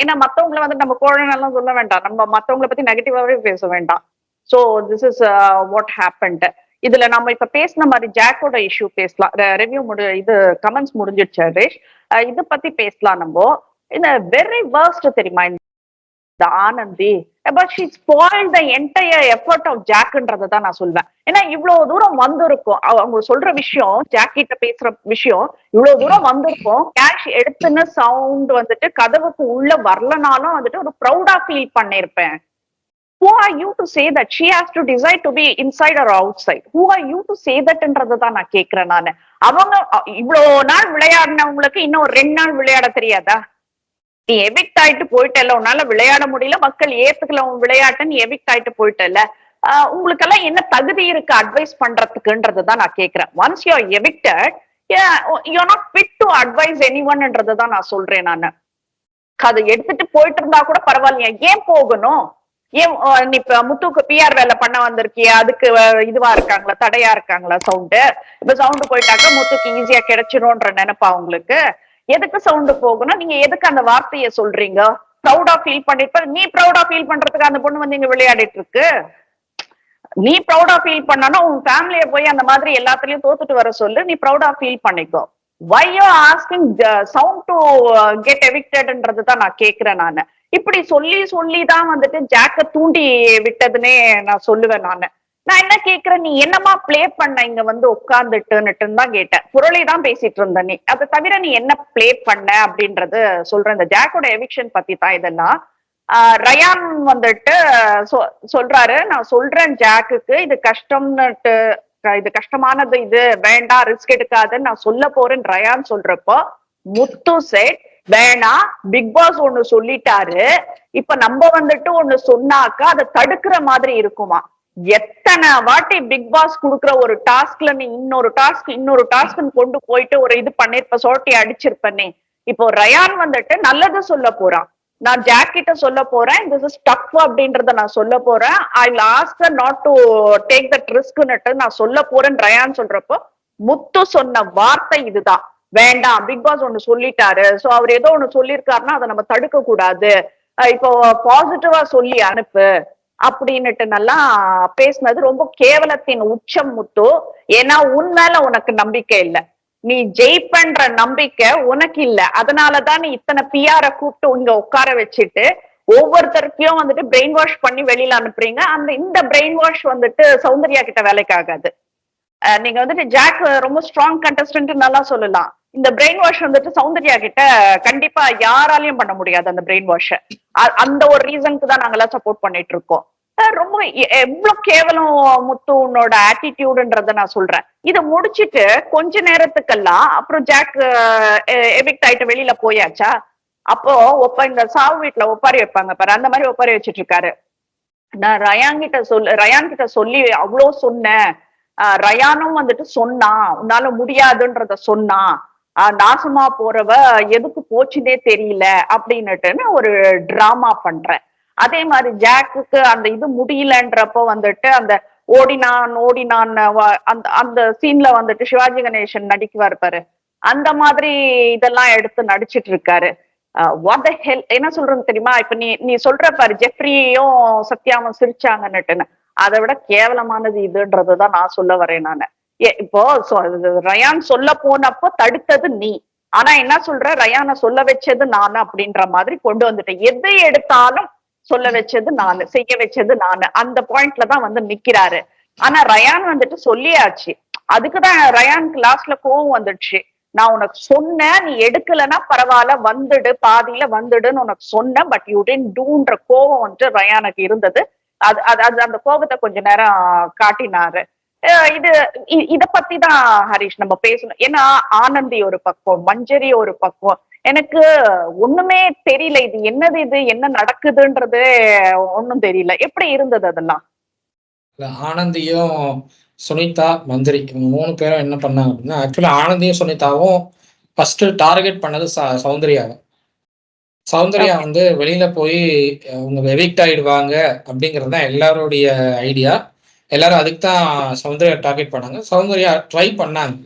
ஏன்னா மத்தவங்களை வந்து நம்ம கோழைன்னெல்லாம் சொல்ல வேண்டாம், நம்ம மத்தவங்களை பத்தி நெகட்டிவாவே பேச வேண்டாம். So this is what happened. இதுல நம்ம இப்ப பேசின மாதிரி ஜாக்கோட இஷ்யூ பேசலாம். ரிவ்யூ இது கமெண்ட்ஸ் முடிஞ்சிடுச்சு ஹரீஷ். இதை பத்தி பேசலாம் நம்ம. இந்த வெரி வேர்ஸ்ட் தெரியுமா இந்த Anandhi, but she spoiled the entire effort of ஜாக்ன்றதை தான் நான் சொல்வேன். ஏன்னா இவ்வளவு தூரம் வந்திருக்கும், அவங்க சொல்ற விஷயம், ஜாக் கிட்ட பேசுற விஷயம் இவ்வளவு தூரம் வந்திருக்கும். கேஷ் எடுத்துன்னு சவுண்ட் வந்துட்டு கதவுக்கு உள்ள வரலனாலும் வந்துட்டு ஒரு ப்ரௌடா feel பண்ணிருப்பேன். Who are you to say that she has to decide to be inside or outside? Who are you to say that தான் நான் கேக்குறேன் நானு. அவங்க இவ்வளவு நாள் விளையாடினவங்களுக்கு இன்னும் 2 நாள் விளையாட தெரியாதா? நீ எவிக்ட் ஆயிட்டு போயிட்டல, உன்னால விளையாட முடியல, மக்கள் ஏத்துக்கல உன் விளையாட்ட, நீ எவிக்ட் ஆயிட்டு போயிட்டல, உங்களுக்கெல்லாம் என்ன தகுதி இருக்கு அட்வைஸ் பண்றதுக்குன்றதுதான் நான் கேக்குறேன். Once you are evicted, you are not fit to advise எனிவன்ன்றதுதான் நான் சொல்றேன் நானு. அதை எடுத்துட்டு போயிட்டு இருந்தா கூட பரவாயில்லையா, ஏன் போகணும்? ஏன் நீ இப்ப முத்துக்கு பிஆர் வேலை பண்ண வந்திருக்கிய, அதுக்கு இதுவா இருக்காங்களா, தடையா இருக்காங்களா சவுண்டு? இப்ப சவுண்டு போயிட்டாக்க முத்துக்கு ஈஸியா கிடைச்சிரும்ன்ற நினைப்பா உங்களுக்கு? எதுக்கு சவுண்டு போகணும்? நீங்க எதுக்கு அந்த வார்த்தையை சொல்றீங்க? ப்ரௌடா ஃபீல் பண்ணிருப்ப. நீ ப்ரௌடா ஃபீல் பண்றதுக்கு அந்த பொண்ணு வந்து இங்க விளையாடிட்டு இருக்கு. நீ ப்ரௌடா ஃபீல் பண்ணனா உன் ஃபேமிலிய போய் அந்த மாதிரி எல்லாத்துலயும் தோத்துட்டு வர சொல்லு, நீ ப்ரௌடா ஃபீல் பண்ணிக்கோ. Why you asking sound to get evicted ன்றதுதான் நான் கேக்குறேன் நானு. இப்படி சொல்லிதான் வந்துட்டு ஜாக்க தூண்டி விட்டதுன்னே நான் சொல்லுவேன் நானு. நான் என்ன கேக்குறேன், நீ என்னமா பிளே பண்ண இங்க வந்து உட்கார்ந்துட்டுன்னுட்டுன்னு தான் கேட்டேன். புரளி தான் பேசிட்டு இருந்த நீ. அதை தவிர நீ என்ன பிளே பண்ண அப்படின்றது சொல்றேன். இந்த ஜாக்கோட எவிக்ஷன் பத்தி தான் இதெல்லாம். ரயான் வந்துட்டு சொல்றாரு, நான் சொல்றேன் ஜாக்குக்கு இது கஷ்டம்னுட்டு, இது கஷ்டமானது, இது வேண்டாம், ரிஸ்க் எடுக்காதுன்னு நான் சொல்ல போறேன்னு ரயான் சொல்றப்போ முத்து செட் வேணாம், பிக் பாஸ் ஒண்ணு சொல்லிட்டாரு, இப்ப நம்ம வந்துட்டு ஒண்ணு சொன்னாக்கா அதை தடுக்கிற மாதிரி இருக்குமா? எத்தனை வாட்டி பிக் பாஸ் குடுக்குற ஒரு டாஸ்க்ல நீ இன்னொரு டாஸ்க் கொண்டு போயிட்டு ஒரு இது பண்ணிருப்ப, சோட்டி அடிச்சிருப்ப நீ. இப்போ ரயான் வந்துட்டு நல்லது சொல்ல போறான், நான் ஜாக் கிட்ட சொல்ல போறேன், திஸ் இஸ் டஃப் அப்படின்றத நான் சொல்ல போறேன், I will ask her not to take that ரிஸ்க்னுட்டு நான் சொல்ல போறேன்னு ரயான் சொல்றப்போ முத்து சொன்ன வார்த்தை இதுதான், வேண்டாம் பிக் பாஸ் ஒண்ணு சொல்லிட்டாரு, சோ அவர் ஏதோ ஒண்ணு சொல்லியிருக்காருன்னா அதை நம்ம தடுக்க கூடாது, இப்போ பாசிட்டிவா சொல்லி அனுப்பு அப்படின்னுட்டு நல்லா பேசினது ரொம்ப கேவலத்தின் உச்சம் முத்து. ஏன்னா உன் மேல உனக்கு நம்பிக்கை இல்லை, நீ ஜெயிப்பன்ற நம்பிக்கை உனக்கு இல்ல, அதனாலதான் நீ இத்தனை பிஆர கூப்பிட்டு இங்க உட்கார வச்சுட்டு ஒவ்வொருத்தருக்கையும் வந்துட்டு பிரெயின் வாஷ் பண்ணி வெளியில அனுப்புறீங்க. இந்த பிரெயின் வாஷ் வந்துட்டு சௌந்தர்யா கிட்ட வேலைக்கு ஆகாது. நீங்க வந்துட்டு ஜாக் ரொம்ப ஸ்ட்ராங் கண்டஸ்டன்ட் நல்லா சொல்லலாம், இந்த பிரெயின் வாஷ் வந்துட்டு சௌந்தர்யா கிட்ட கண்டிப்பா யாராலையும் பண்ண முடியாது. அந்த பிரெயின் வாஷ அந்த ஒரு ரீசனுக்கு தான் நாங்கெல்லாம் சப்போர்ட் பண்ணிட்டு இருக்கோம். ரொம்ப எவ்வளவு கேவலம் முத்து உன்னோட ஆட்டிடியூடுன்றத நான் சொல்றேன். இதை முடிச்சிட்டு கொஞ்ச நேரத்துக்கெல்லாம் அப்புறம் ஜாக் எவிக்ட் ஆயிட்டு வெளியில போயாச்சா, அப்போ இந்த சாவு வீட்டுல ஒப்பாரி வைப்பாங்க பாரு, அந்த மாதிரி ஒப்பாரி வச்சிட்டு இருக்காரு. நான் ரயான் கிட்ட சொல்லி அவ்வளவு சொன்னேன், ரயானும் வந்துட்டு சொன்னான் உன்னால முடியாதுன்றத சொன்னான், நாசமா போறவ எதுக்கு போச்சுன்னே தெரியல அப்படின்னுட்டுன்னு ஒரு டிராமா பண்றேன். அதே மாதிரி ஜாக்குக்கு அந்த இது முடியலன்றப்போ வந்துட்டு அந்த ஓடினான் அந்த சீன்ல வந்துட்டு சிவாஜி கணேசன் நடிக்குவார் பாரு, அந்த மாதிரி இதெல்லாம் எடுத்து நடிச்சிட்டு இருக்காரு. வாட் த ஹெல், என்ன சொல்றேன்னு தெரியுமா? இப்ப நீ சொல்ற பாரு ஜெஃப்ரியும் சத்யாவும் சிரிச்சாங்கன்னுட்டுன்னு, அதை விட கேவலமானது இதுன்றதுதான் நான் சொல்ல வரேன் நானு. இப்போ ரயான் சொல்ல போனப்போ தடுத்தது நீ, ஆனா என்ன சொல்ற, ரயானை சொல்ல வச்சது நானு அப்படின்ற மாதிரி கொண்டு வந்துட்டேன். எது எடுத்தாலும் சொல்ல வச்சது நானு, செய்ய வச்சது நானு, அந்த பாயிண்ட்ல தான் வந்து நிக்கிறாரு. ஆனா ரயான் வந்துட்டு சொல்லியாச்சு, அதுக்குதான் ரயானுக்கு லாஸ்ட்ல கோவம் வந்துடுச்சு. நான் உனக்கு சொன்னேன், நீ எடுக்கலன்னா பரவாயில்ல வந்துடு, பாதியில வந்துடுன்னு உனக்கு சொன்னேன், பட் யூ டிடன்ட் டூன்ற கோவம் வந்துட்டு ரயானுக்கு இருந்தது. அது அந்த கோபத்தை கொஞ்ச நேரம் காட்டினாரு. இத பத்தி தான் ஹரிஷ் நம்ம பேசணும். ஏன்னா ஆனந்தி ஒரு பக்கம், மஞ்சரி ஒரு பக்கம், எனக்கு ஒண்ணுமே தெரியல, இது என்னது, இது என்ன நடக்குதுன்றது ஒண்ணும் தெரியல. எப்படி இருந்தது அதெல்லாம்? ஆனந்தியும் சுனிதா மந்திரி இவங்க 3 பேரும் என்ன பண்ணாங்க அப்படின்னா, ஆக்சுவலா ஆனந்தியும் சுனிதாவும் ஃபர்ஸ்ட் டார்கெட் பண்ணது சௌந்தர்யாவை. சௌந்தர்யா வந்து வெளியில போய் அவங்க எவிக்ட் ஆயிடுவாங்க அப்படிங்கிறது தான் எல்லாருடைய ஐடியா. எல்லாரும் அதுக்கு தான் சௌந்தர்யா டார்கெட் பண்ணாங்க. சௌந்தர்யா ட்ரை பண்ணாங்க.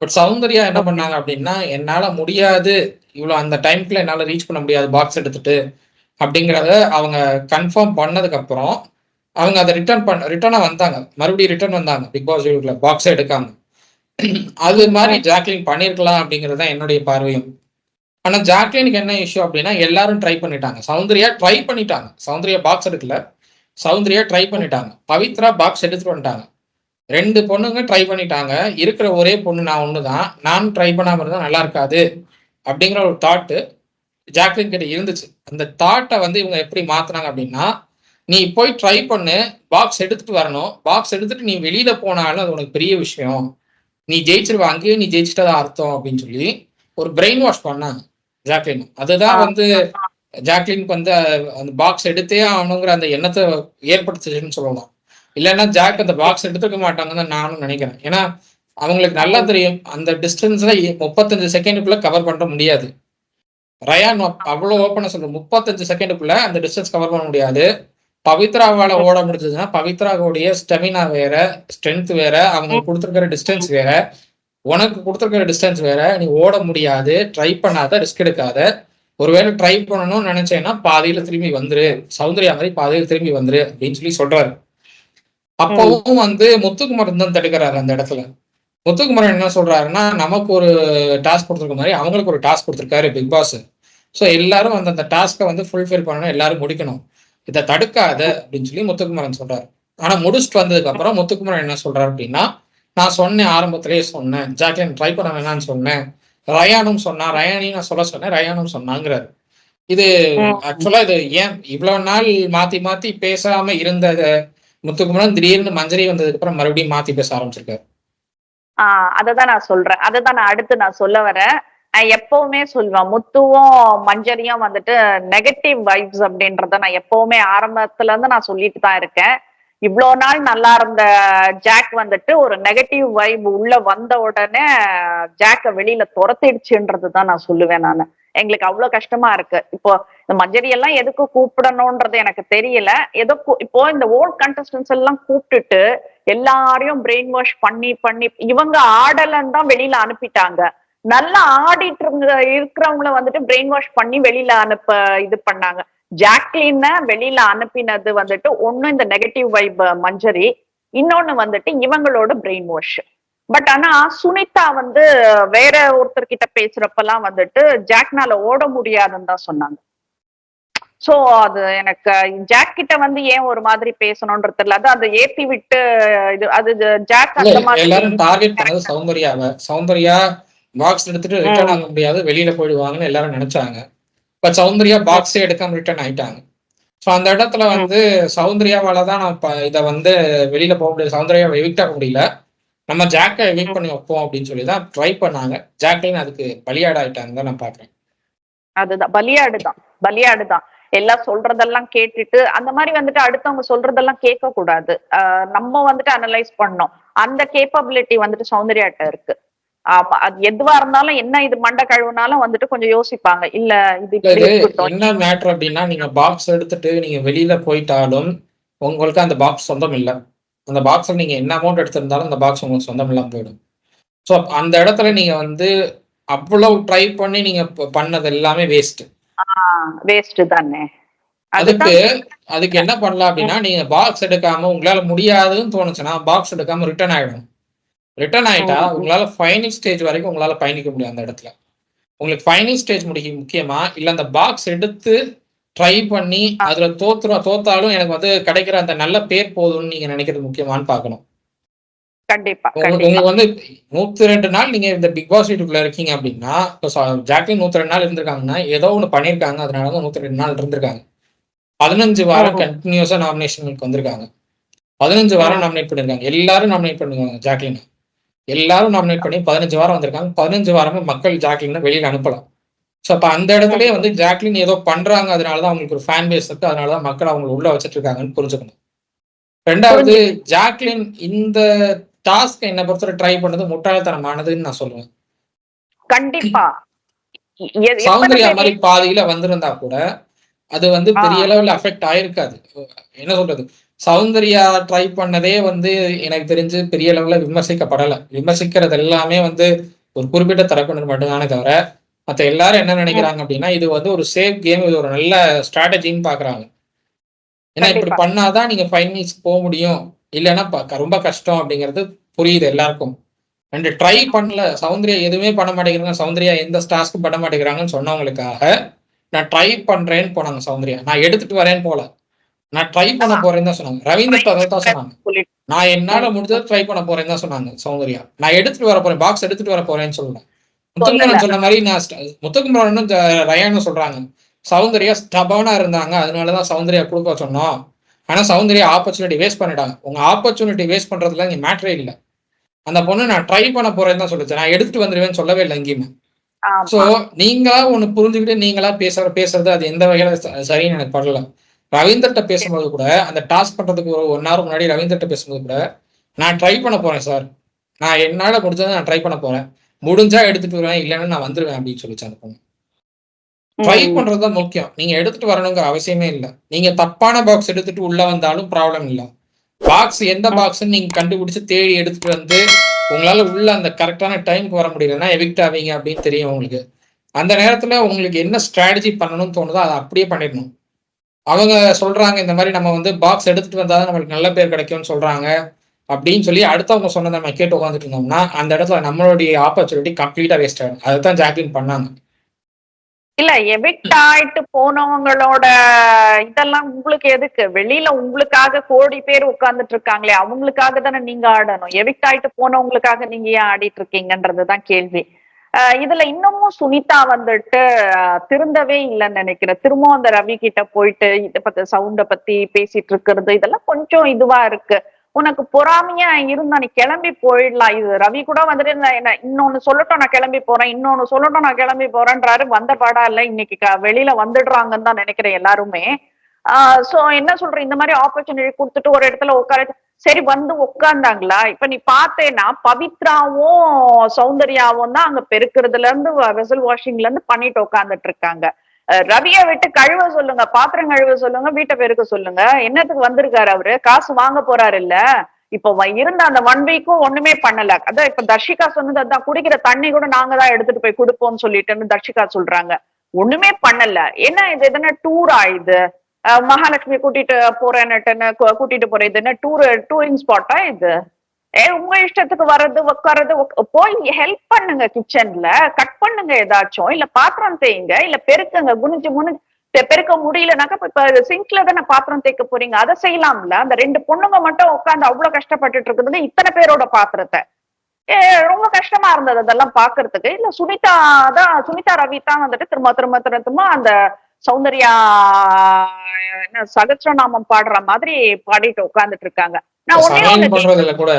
பட் சௌந்தர்யா என்ன பண்ணாங்க அப்படின்னா, என்னால முடியாது, இவ்வளவு அந்த டைம்க்குள்ள என்னால ரீச் பண்ண முடியாது பாக்ஸ் எடுத்துட்டு அப்படிங்கிறத அவங்க கன்ஃபார்ம் பண்ணதுக்கு அப்புறம் அவங்க அதை ரிட்டர்னா வந்தாங்க, மறுபடியும் ரிட்டர்ன் வந்தாங்க பிக் பாஸ் வீட்டுக்குள்ள பாக்ஸை எடுக்காம. அது மாதிரி ஜாக்லின் பண்ணிருக்கலாம் அப்படிங்கிறது தான் என்னுடைய பார்வையும். ஆனா ஜாக்லினுக்கு என்ன இஷ்யூ அப்படின்னா, எல்லாரும் ட்ரை பண்ணிட்டாங்க, சௌந்தர்யா ட்ரை பண்ணிட்டாங்க, சௌந்தர்யா பாக்ஸ் எடுக்கல, சௌந்தர்யா ட்ரை பண்ணிட்டாங்க, பவித்ரா பாக்ஸ் எடுத்துட்டு வந்துட்டாங்க, 2 பொண்ணுங்க ட்ரை பண்ணிட்டாங்க, இருக்கிற ஒரே பொண்ணு நான் ஒண்ணுதான், நானும் ட்ரை பண்ணாம இருந்தா நல்லா இருக்காது அப்படிங்கிற ஒரு தாட்டு ஜாக்லின் கிட்ட இருந்துச்சு. அந்த தாட்டை வந்து இவங்க எப்படி மாத்தினாங்க அப்படின்னா, நீ போய் ட்ரை பண்ணு, பாக்ஸ் எடுத்துட்டு வரணும், பாக்ஸ் எடுத்துட்டு நீ வெளியில போனாலும் அது உனக்கு பெரிய விஷயம், நீ ஜெயிச்சிருவ, அங்கேயே நீ ஜெயிச்சிட்டதா அர்த்தம் அப்படின்னு சொல்லி ஒரு பிரெயின் வாஷ் பண்ணாங்க ஜாக்லின். அதுதான் வந்து ஜாக்லினுக்கு வந்து அந்த பாக்ஸ் எடுத்தே ஆகணுங்கிற அந்த எண்ணத்தை ஏற்படுத்துச்சுன்னு சொல்லலாம். இல்லைன்னா ஜாக் அந்த பாக்ஸ் எடுத்துக்க மாட்டாங்கன்னு நானும் நினைக்கிறேன். ஏன்னா அவங்களுக்கு நல்லா தெரியும் அந்த டிஸ்டன்ஸ்ல 35 செகண்டுக்குள்ள கவர் பண்ண முடியாது. ரயான் அவ்வளவு ஓப்பனா சொல்ற 35 செகண்டுக்குள்ள அந்த டிஸ்டன்ஸ் கவர் பண்ண முடியாது. பவித்ராவால ஓட முடிஞ்சதுன்னா பவித்ராவுடைய ஸ்டெமினா வேற, ஸ்ட்ரென்த் வேற, அவங்க கொடுத்துருக்கிற டிஸ்டன்ஸ் வேற, உனக்கு கொடுத்துருக்கிற டிஸ்டன்ஸ் வேற, நீ ஓட முடியாது, ட்ரை பண்ணாத, ரிஸ்க் எடுக்காத, ஒருவேளை ட்ரை பண்ணணும்னு நினைச்சேன்னா பாதியில திரும்பி வந்துரு, சௌந்தர்யா மாதிரி பாதியில திரும்பி வந்துரு அப்படின்னு சொல்லி சொல்றாரு. அப்பவும் வந்து முத்துக்குமரன் தான் தடுக்கிறாரு அந்த இடத்துல. முத்துக்குமரன் என்ன சொல்றாருன்னா, நமக்கு ஒரு டாஸ்க் கொடுத்துருக்க மாதிரி அவங்களுக்கு ஒரு டாஸ்க் கொடுத்துருக்காரு பிக் பாஸ், ஸோ எல்லாரும் அந்த டாஸ்க்கை வந்து ஃபுல்ஃபில் பண்ணணும், எல்லாரும் முடிக்கணும், இதை தடுக்காத அப்படின்னு சொல்லி முத்துக்குமரன் சொல்றாரு. ஆனா முடிச்சுட்டு வந்ததுக்கு அப்புறம் முத்துக்குமரன் என்ன சொல்றாரு அப்படின்னா, நான் சொன்னேன், ஆரம்பத்திலேயே சொன்னேன், ஜாக்லின் ட்ரை பண்ண வேணாம்னு சொன்னேன், ரயானும் சொன்னா, ரயானையும் நான் சொல்ல சொன்னேன், ரயானும் சொன்னாங்கிறாரு. இது ஆக்சுவலா இது ஏன் இவ்வளவு நாள் மாத்தி மாத்தி பேசாம இருந்த முத்துக்குமரன் திடீர்னு மஞ்சரி வந்ததுக்கு அப்புறம் மறுபடியும் மாத்தி பேச ஆரம்பிச்சிருக்காரு. அததான் நான் சொல்றேன். அததான் நான் அடுத்து நான் சொல்ல வரேன். நான் எப்பவுமே சொல்லுவேன், முத்துவும் மஞ்சரியும் வந்துட்டு நெகட்டிவ் வைப்ஸ் அப்படின்றத நான் எப்பவுமே ஆரம்பத்துல இருந்து நான் சொல்லிட்டு தான் இருக்கேன். இவ்வளோ நாள் நல்லா இருந்த ஜாக் வந்துட்டு ஒரு நெகட்டிவ் வைப் உள்ள வந்த உடனே ஜாக்க வெளியில துரத்திடுச்சுன்றது தான் நான் சொல்லுவேன் நானு. எங்களுக்கு அவ்வளவு கஷ்டமா இருக்கு. இப்போ இந்த மஞ்சரி எல்லாம் எதுக்கு கூப்பிடணும்ன்றது எனக்கு தெரியல. ஏதோ இப்போ இந்த ஓல்ட் கண்டஸ்டன்ஸ் எல்லாம் கூப்பிட்டுட்டு எல்லாரையும் பிரெயின் வாஷ் பண்ணி பண்ணி இவங்க ஆடலன்னு தான் வெளியில அனுப்பிட்டாங்க. நல்லா ஆடிட்டு இருக்கிறவங்கள வந்துட்டு பிரெயின் வாஷ் பண்ணி வெளியில அனுப்ப இது பண்ணாங்க. ஜாக்லின வெளியில அனுப்பினது வந்துட்டு ஒண்ணு இந்த நெகட்டிவ் வைப் மஞ்சரி, இன்னொன்னு வந்துட்டு இவங்களோட பிரெயின் வாஷ். பட் ஆனா சுனிதா வந்து வேற ஒருத்தர் கிட்ட பேசுறப்பெல்லாம் வந்துட்டு ஜாக்னால ஓட முடியாதுன்னு தான் சொன்னாங்க. சோ அது எனக்கு ஜாக் கிட்ட வந்து ஏன் ஒரு மாதிரி பேசணும்ன்றது தெரியல. அது அந்த ஏத்தி விட்டு இது அது ஜாக் அந்த மாதிரி எல்லாரும் டார்கெட் பண்ணது சௌந்தர்யா பாக்ஸ் எடுத்துட்டு ரிட்டர்ன் ஆக முடியாது, வெளியில போயிடுவாங்கன்னு எல்லாரும் நினைச்சாங்க. இப்ப சௌந்தர்யா பாக்ஸே எடுக்காம ரிட்டர்ன் ஆயிட்டாங்க. ஸோ அந்த இடத்துல வந்து சௌந்தர்யாவால தான் நான் இதை வந்து வெளியில போக முடியாது, சௌந்தர்யாவை எவிக்ட் ஆக முடியல, நம்ம ஜாக்கை எவிக்ட் பண்ணி வைப்போம் அப்படின்னு சொல்லி தான் ட்ரை பண்ணாங்க. ஜாக்லின் அதுக்கு பலியாடு ஆயிட்டாங்க தான் நான் பாக்குறேன். அதுதான் பலியாடுதான். எல்லாம் சொல்றதெல்லாம் கேட்டுட்டு அந்த மாதிரி வந்துட்டு அடுத்தவங்க சொல்றதெல்லாம் கேட்க கூடாது. நம்ம வந்துட்டு அனலைஸ் பண்ணோம். அந்த கேப்பபிலிட்டி வந்துட்டு சௌந்தர்யாட்ட இருக்கு. அது எதுவா இருந்தாலும் என்ன இது மண்டை கழுவுனாலும் வந்துட்டு கொஞ்சம் யோசிப்பாங்க. இல்ல இது என்ன மேட்டர் அப்படின்னா, நீங்க பாக்ஸ் எடுத்துட்டு நீங்க வெளியில போயிட்டாலும் உங்களுக்கு அந்த பாக்ஸ் சொந்தம் இல்லை. அந்த பாக்ஸ்ல நீங்க என்ன அமௌண்ட் எடுத்திருந்தாலும் அந்த பாக்ஸ் உங்களுக்கு சொந்தம் இல்லாம போயிடும். ஸோ அந்த இடத்துல நீங்க வந்து அவ்வளவு ட்ரை பண்ணி நீங்க பண்ணது எல்லாமே வேஸ்ட். வேஸ்ட் தானே. அதுக்கு என்ன பண்ணலாம் அப்படின்னா, நீங்க பாக்ஸ் எடுக்காம உங்களால முடியாதுன்னு தோணுச்சுன்னா பாக்ஸ் எடுக்காம ரிட்டர்ன் ஆயிடும். ரிட்டர்ன் ஆயிட்டா உங்களால ஃபைனல் ஸ்டேஜ் வரைக்கும் உங்களால பயணிக்க முடியும். அந்த இடத்துல உங்களுக்கு ஃபைனல் ஸ்டேஜ் முக்கியமா, இல்ல அந்த பாக்ஸ் எடுத்து ட்ரை பண்ணி அதுல தோத்தாலும் எனக்கு வந்து கிடைக்கிற அந்த நல்ல பேர் போதும்னு நீங்க நினைக்கிறது முக்கியமானு பார்க்கணும். கண்டிப்பா உங்களுக்கு வந்து 102 நாள் நீங்க இந்த பிக் பாஸ் வீட்டுக்குள்ள இருக்கீங்க அப்படின்னா, ஜாக்லின் 102 நாள் இருந்திருக்காங்கன்னா ஏதோ ஒண்ணு பண்ணிருக்காங்க, அதனாலதான் 102 நாள் இருந்திருக்காங்க. 15 வாரம் கண்டினியூஸா நாமினேஷனுக்கு வந்திருக்காங்க. 15 வாரம் நாமினேட் பண்ணிருக்காங்க. எல்லாரும் நாமினேட் பண்ணுவாங்க ஜாக்லின். எல்லாரும் நாமினேட் பண்ணி 15 வாரம் வந்திருக்காங்க. 15 வாரமும் மக்கள் ஜாக்லினை வெளியில அனுப்பலாம். ஸோ அப்ப அந்த இடத்துலயே வந்து ஜாக்லின் ஏதோ பண்றாங்க, அதனாலதான் அவங்களுக்கு ஒரு ஃபேன் பேஸ் இருக்கு, அதனாலதான் மக்கள் அவங்க உள்ள வச்சிட்டு இருக்காங்கன்னு புரிஞ்சுக்கணும். ரெண்டாவது, ஜாக்லின் இந்த டாஸ்க் என்ன பொறுத்தவரை ட்ரை பண்ணது முட்டாள்தனமானதுன்னு நான் சொல்லுவேன். கண்டிப்பா சௌந்தர்யா மாதிரி பாதியில வந்திருந்தா கூட அது வந்து பெரிய அளவுல அஃபெக்ட் ஆயிருக்காது. என்ன சொல்றது, சௌந்தர்யா ட்ரை பண்ணதே வந்து எனக்கு தெரிஞ்சு பெரிய அளவுல விமர்சிக்கப்படலை. விமர்சிக்கிறது எல்லாமே வந்து ஒரு குறிப்பிட்ட தரப்பினர் மட்டும்தானே தவிர மற்ற எல்லாரும் என்ன நினைக்கிறாங்க அப்படின்னா, இது வந்து ஒரு சேஃப் கேம், இது ஒரு நல்ல ஸ்ட்ராட்டஜின்னு பாக்குறாங்க. ஏன்னா இப்படி பண்ணாதான் நீங்க ஃபைனல்ஸ் போக முடியும், இல்லைன்னா ரொம்ப கஷ்டம் அப்படிங்கிறது புரியுது எல்லாருக்கும். அண்ட் ட்ரை பண்ணல, சௌந்தர்யா எதுவுமே பண்ண மாட்டேங்கிறாங்க, சௌந்தர்யா எந்த டாஸ்க்கும் பண்ண மாட்டேங்கிறாங்கன்னு சொன்னவங்களுக்காக நான் ட்ரை பண்றேன்னு போனாங்க. சௌந்தர்யா நான் எடுத்துட்டு வரேன்னு போல, நான் ட்ரை பண்ண போறேன்னு தான் சொன்னாங்க. ரவீந்தர் அதை தான் சொன்னாங்க, நான் என்னால முடிஞ்சதை ட்ரை பண்ண போறேன்னு தான் சொன்னாங்க சௌந்தர்யா. நான் எடுத்துட்டு வர போறேன், பாக்ஸ் எடுத்துட்டு வர போறேன்னு சொல்லுவேன். முத்துக்குமரன் சொன்ன மாதிரி முத்துக்குமரன் ரயான்னு சொல்றாங்க, சௌந்தர்யா ஸ்டபனா இருந்தாங்க, அதனாலதான் சௌந்தர்யா கொடுக்க சொன்னோம். ஆனா சௌந்தர்யா ஆப்பர்ச்சுனிட்டி வேஸ்ட் பண்ணிட்டாங்க. உங்க ஆப்பர்ச்சுனிட்டி வேஸ்ட் பண்றதுல இங்க மேட்டரே இல்லை. அந்த பொண்ணு நான் ட்ரை பண்ண போறேன்னு தான் சொல்லுச்சு, நான் எடுத்துட்டு வந்துருவேன்னு சொல்லவே இல்லை எங்கேயுமே. சோ நீங்களா ஒண்ணு புரிஞ்சுக்கிட்டு நீங்களா பேசுறது அது எந்த வகையில சரின்னு எனக்கு படல. ரவீந்தர்கிட்ட பேசும்போது கூட, அந்த டாஸ்க் பண்றதுக்கு ஒரு 1 hour முன்னாடி ரவீந்தர்கிட்ட பேசும்போது கூட, நான் ட்ரை பண்ண போறேன் சார், நான் என்னால முடிஞ்சதை நான் ட்ரை பண்ண போறேன், முடிஞ்சா எடுத்துட்டு வருவேன், இல்லைன்னா நான் வந்துருவேன் அப்படின்னு சொல்லிச்சு அந்த பொண்ணு. ட்ரை பண்றதுதான் முக்கியம், நீங்க எடுத்துட்டு வரணுங்கிற அவசியமே இல்லை. நீங்க தப்பான பாக்ஸ் எடுத்துட்டு உள்ள வந்தாலும் ப்ராப்ளம் இல்லை. பாக்ஸ் எந்த பாக்ஸ் நீங்க கண்டுபிடிச்சு தேடி எடுத்துட்டு வந்து உங்களால உள்ள அந்த கரெக்டான டைமுக்கு வர முடியலன்னா எவிக்ட் ஆவீங்க அப்படின்னு தெரியும் உங்களுக்கு. அந்த நேரத்துல உங்களுக்கு என்ன ஸ்ட்ராட்டஜி பண்ணணும்னு தோணுதோ அதை அப்படியே பண்ணிடணும். அவங்க சொல்றாங்க இந்த மாதிரி நம்ம வந்து பாக்ஸ் எடுத்துட்டு வந்தாதான் நம்மளுக்கு நல்ல பேர் கிடைக்கும்னு சொல்றாங்க அப்படின்னு சொல்லி அடுத்தவங்க சொன்னதை நம்ம கேட்டு உட்காந்துட்டு இருந்தோம்னா அந்த இடத்துல நம்மளுடைய ஆப்பர்ச்சுனிட்டி கம்ப்ளீட்டா வேஸ்ட் ஆகும். அதுதான் ஜாக்லின் பண்ணாங்க. இல்ல எவிக்ட் ஆயிட்டு போனவங்களோட இதெல்லாம் உங்களுக்கு எதுக்கு? வெளியில உங்களுக்காக கோடி பேர் உட்கார்ந்துட்டு இருக்காங்களே, அவங்களுக்காக தானே நீங்க ஆடணும். எவிக்ட் ஆயிட்டு போனவங்களுக்காக நீங்க ஏன் ஆடிட்டு இருக்கீங்கன்றதுதான் கேள்வி. இதுல இன்னமும் சுனிதா வந்துட்டு திருந்தவே இல்லைன்னு நினைக்கிறேன். திரும்பவும் அந்த ரவி கிட்ட போயிட்டு இத பத்தி சவுண்ட பத்தி பேசிட்டு இருக்கிறது இதெல்லாம் கொஞ்சம் இதுவா இருக்கு. உனக்கு பொறாமையா இருந்தா நீ கிளம்பி போயிடலாம். இது ரவி கூட வந்துட்டு இன்னொன்னு சொல்லட்டும் நான் கிளம்பி போறேன், இன்னொன்னு சொல்லட்டும் நான் கிளம்பி போறேன்றாரு. வந்த பாடா இல்ல இன்னைக்கு வெளியில வந்துடுறாங்கன்னு தான் நினைக்கிறேன் எல்லாருமே. சோ என்ன சொல்றேன், இந்த மாதிரி ஆப்பர்ச்சுனிட்டி கொடுத்துட்டு ஒரு இடத்துல உட்கார சரி வந்து உட்கார்ந்தாங்களா? இப்ப நீ பார்த்தேன்னா பவித்ராவும் சௌந்தர்யாவும் தான் அங்க பெருக்கிறதுல இருந்து வெசல் வாஷிங்ல இருந்து பண்ணிட்டு உட்கார்ந்துட்டு இருக்காங்க. ரவியை விட்டு கழுவ சொல்லுங்க, பாத்திரம் கழுவ சொல்லுங்க, வீட்டை பெருக்க சொல்லுங்க. என்னத்துக்கு வந்திருக்காரு அவரு? காசு வாங்க போறாரு இல்ல. இப்ப இருந்த அந்த 1 வீக்கும் ஒண்ணுமே பண்ணல. அதான் இப்ப தர்ஷிகா சொன்னது அதான், குடிக்கிற தண்ணி கூட நாங்க தான் எடுத்துட்டு போய் கொடுப்போம்னு சொல்லிட்டுன்னு தர்ஷிகா சொல்றாங்க. ஒண்ணுமே பண்ணல. என்ன இது எதனா டூர் ஆயுது? மகாலட்சுமி கூட்டிட்டு போறேன்னுட்டுன்னு கூட்டிட்டு போறது என்ன டூரிங் ஸ்பாட்டா இது? உங்க இஷ்டத்துக்கு வர்றது உட்கார்றது போய் ஹெல்ப் பண்ணுங்க, கிச்சன்ல கட் பண்ணுங்க ஏதாச்சும், இல்ல பாத்திரம் தேய்ங்க, இல்ல பெருக்குங்க, குனிஞ்சு முனிஞ்சு பெருக்க முடியலனாக்கா இப்ப சிங்க்ல தானே பாத்திரம் தேய்க்க போறீங்க, அதை செய்யலாம்ல. அந்த 2 பொண்ணுங்க மட்டும் உட்காந்து அவ்வளவு கஷ்டப்பட்டுட்டு இருக்குது இத்தனை பேரோட பாத்திரத்தை. ரொம்ப கஷ்டமா இருந்தது அதெல்லாம் பாக்குறதுக்கு. இல்ல சுனிதா ரவி தான் வந்துட்டு திரும்ப திரும்ப திரும்ப அந்த சௌந்தர்யா என்ன சகஸ்ரநாமம் பாடுற மாதிரி பாடிட்டு உட்கார்ந்துட்டு இருக்காங்க. நான் ஒன்னே சமையல் ஒண்ணு பண்றதுல கூட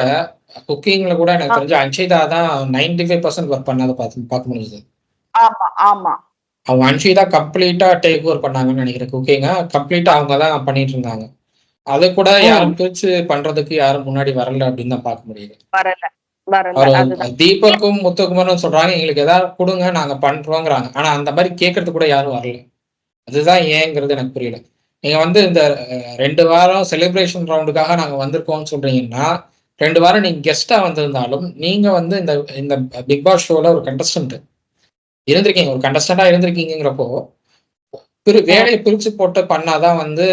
குக்கிங்ல கூட எனக்கு தெரிஞ்ச அன்ஷிதா தான் 95% ஒர்க் பண்ணாத பார்க்க முடியுது. ஆமா ஆமா அவங்க அன்ஷிதா கம்ப்ளீட்டா டேக் ஓவர் பண்ணாங்கன்னு நினைக்கிறேன். குக்கிங்க கம்ப்ளீட்டா அவங்க தான் பண்ணிட்டு இருந்தாங்க. அது கூட யாரும் பிரிச்சு பண்றதுக்கு யாரும் முன்னாடி வரல அப்படின்னு தான் பார்க்க முடியுது. வரல வரல. அவர் அதுதான் தீபக்கும் முத்துக்குமாரும் சொல்றாங்க எங்களுக்கு ஏதாவது கொடுங்க நாங்க பண்றோங்கிறாங்க. ஆனா அந்த மாதிரி கேட்கறது கூட யாரும் வரல. அதுதான் ஏங்கிறது எனக்கு புரியல. நீங்க வந்து இந்த 2 வாரம் செலிப்ரேஷன் ரவுண்டுக்காக நாங்க வந்திருக்கோம்னு சொல்றீங்கன்னா, 2 வாரம் நீங்க கெஸ்ட்டா வந்திருந்தாலும், நீங்க வந்து இந்த இந்த பிக் பாஸ் ஷோல ஒரு கண்டஸ்டன்ட் இருந்திருக்கீங்க. ஒரு கண்டஸ்டன்டா இருந்திருக்கீங்கிறப்போ, வேலையை பிரிச்சு போட்டு பண்ணாதான் வந்து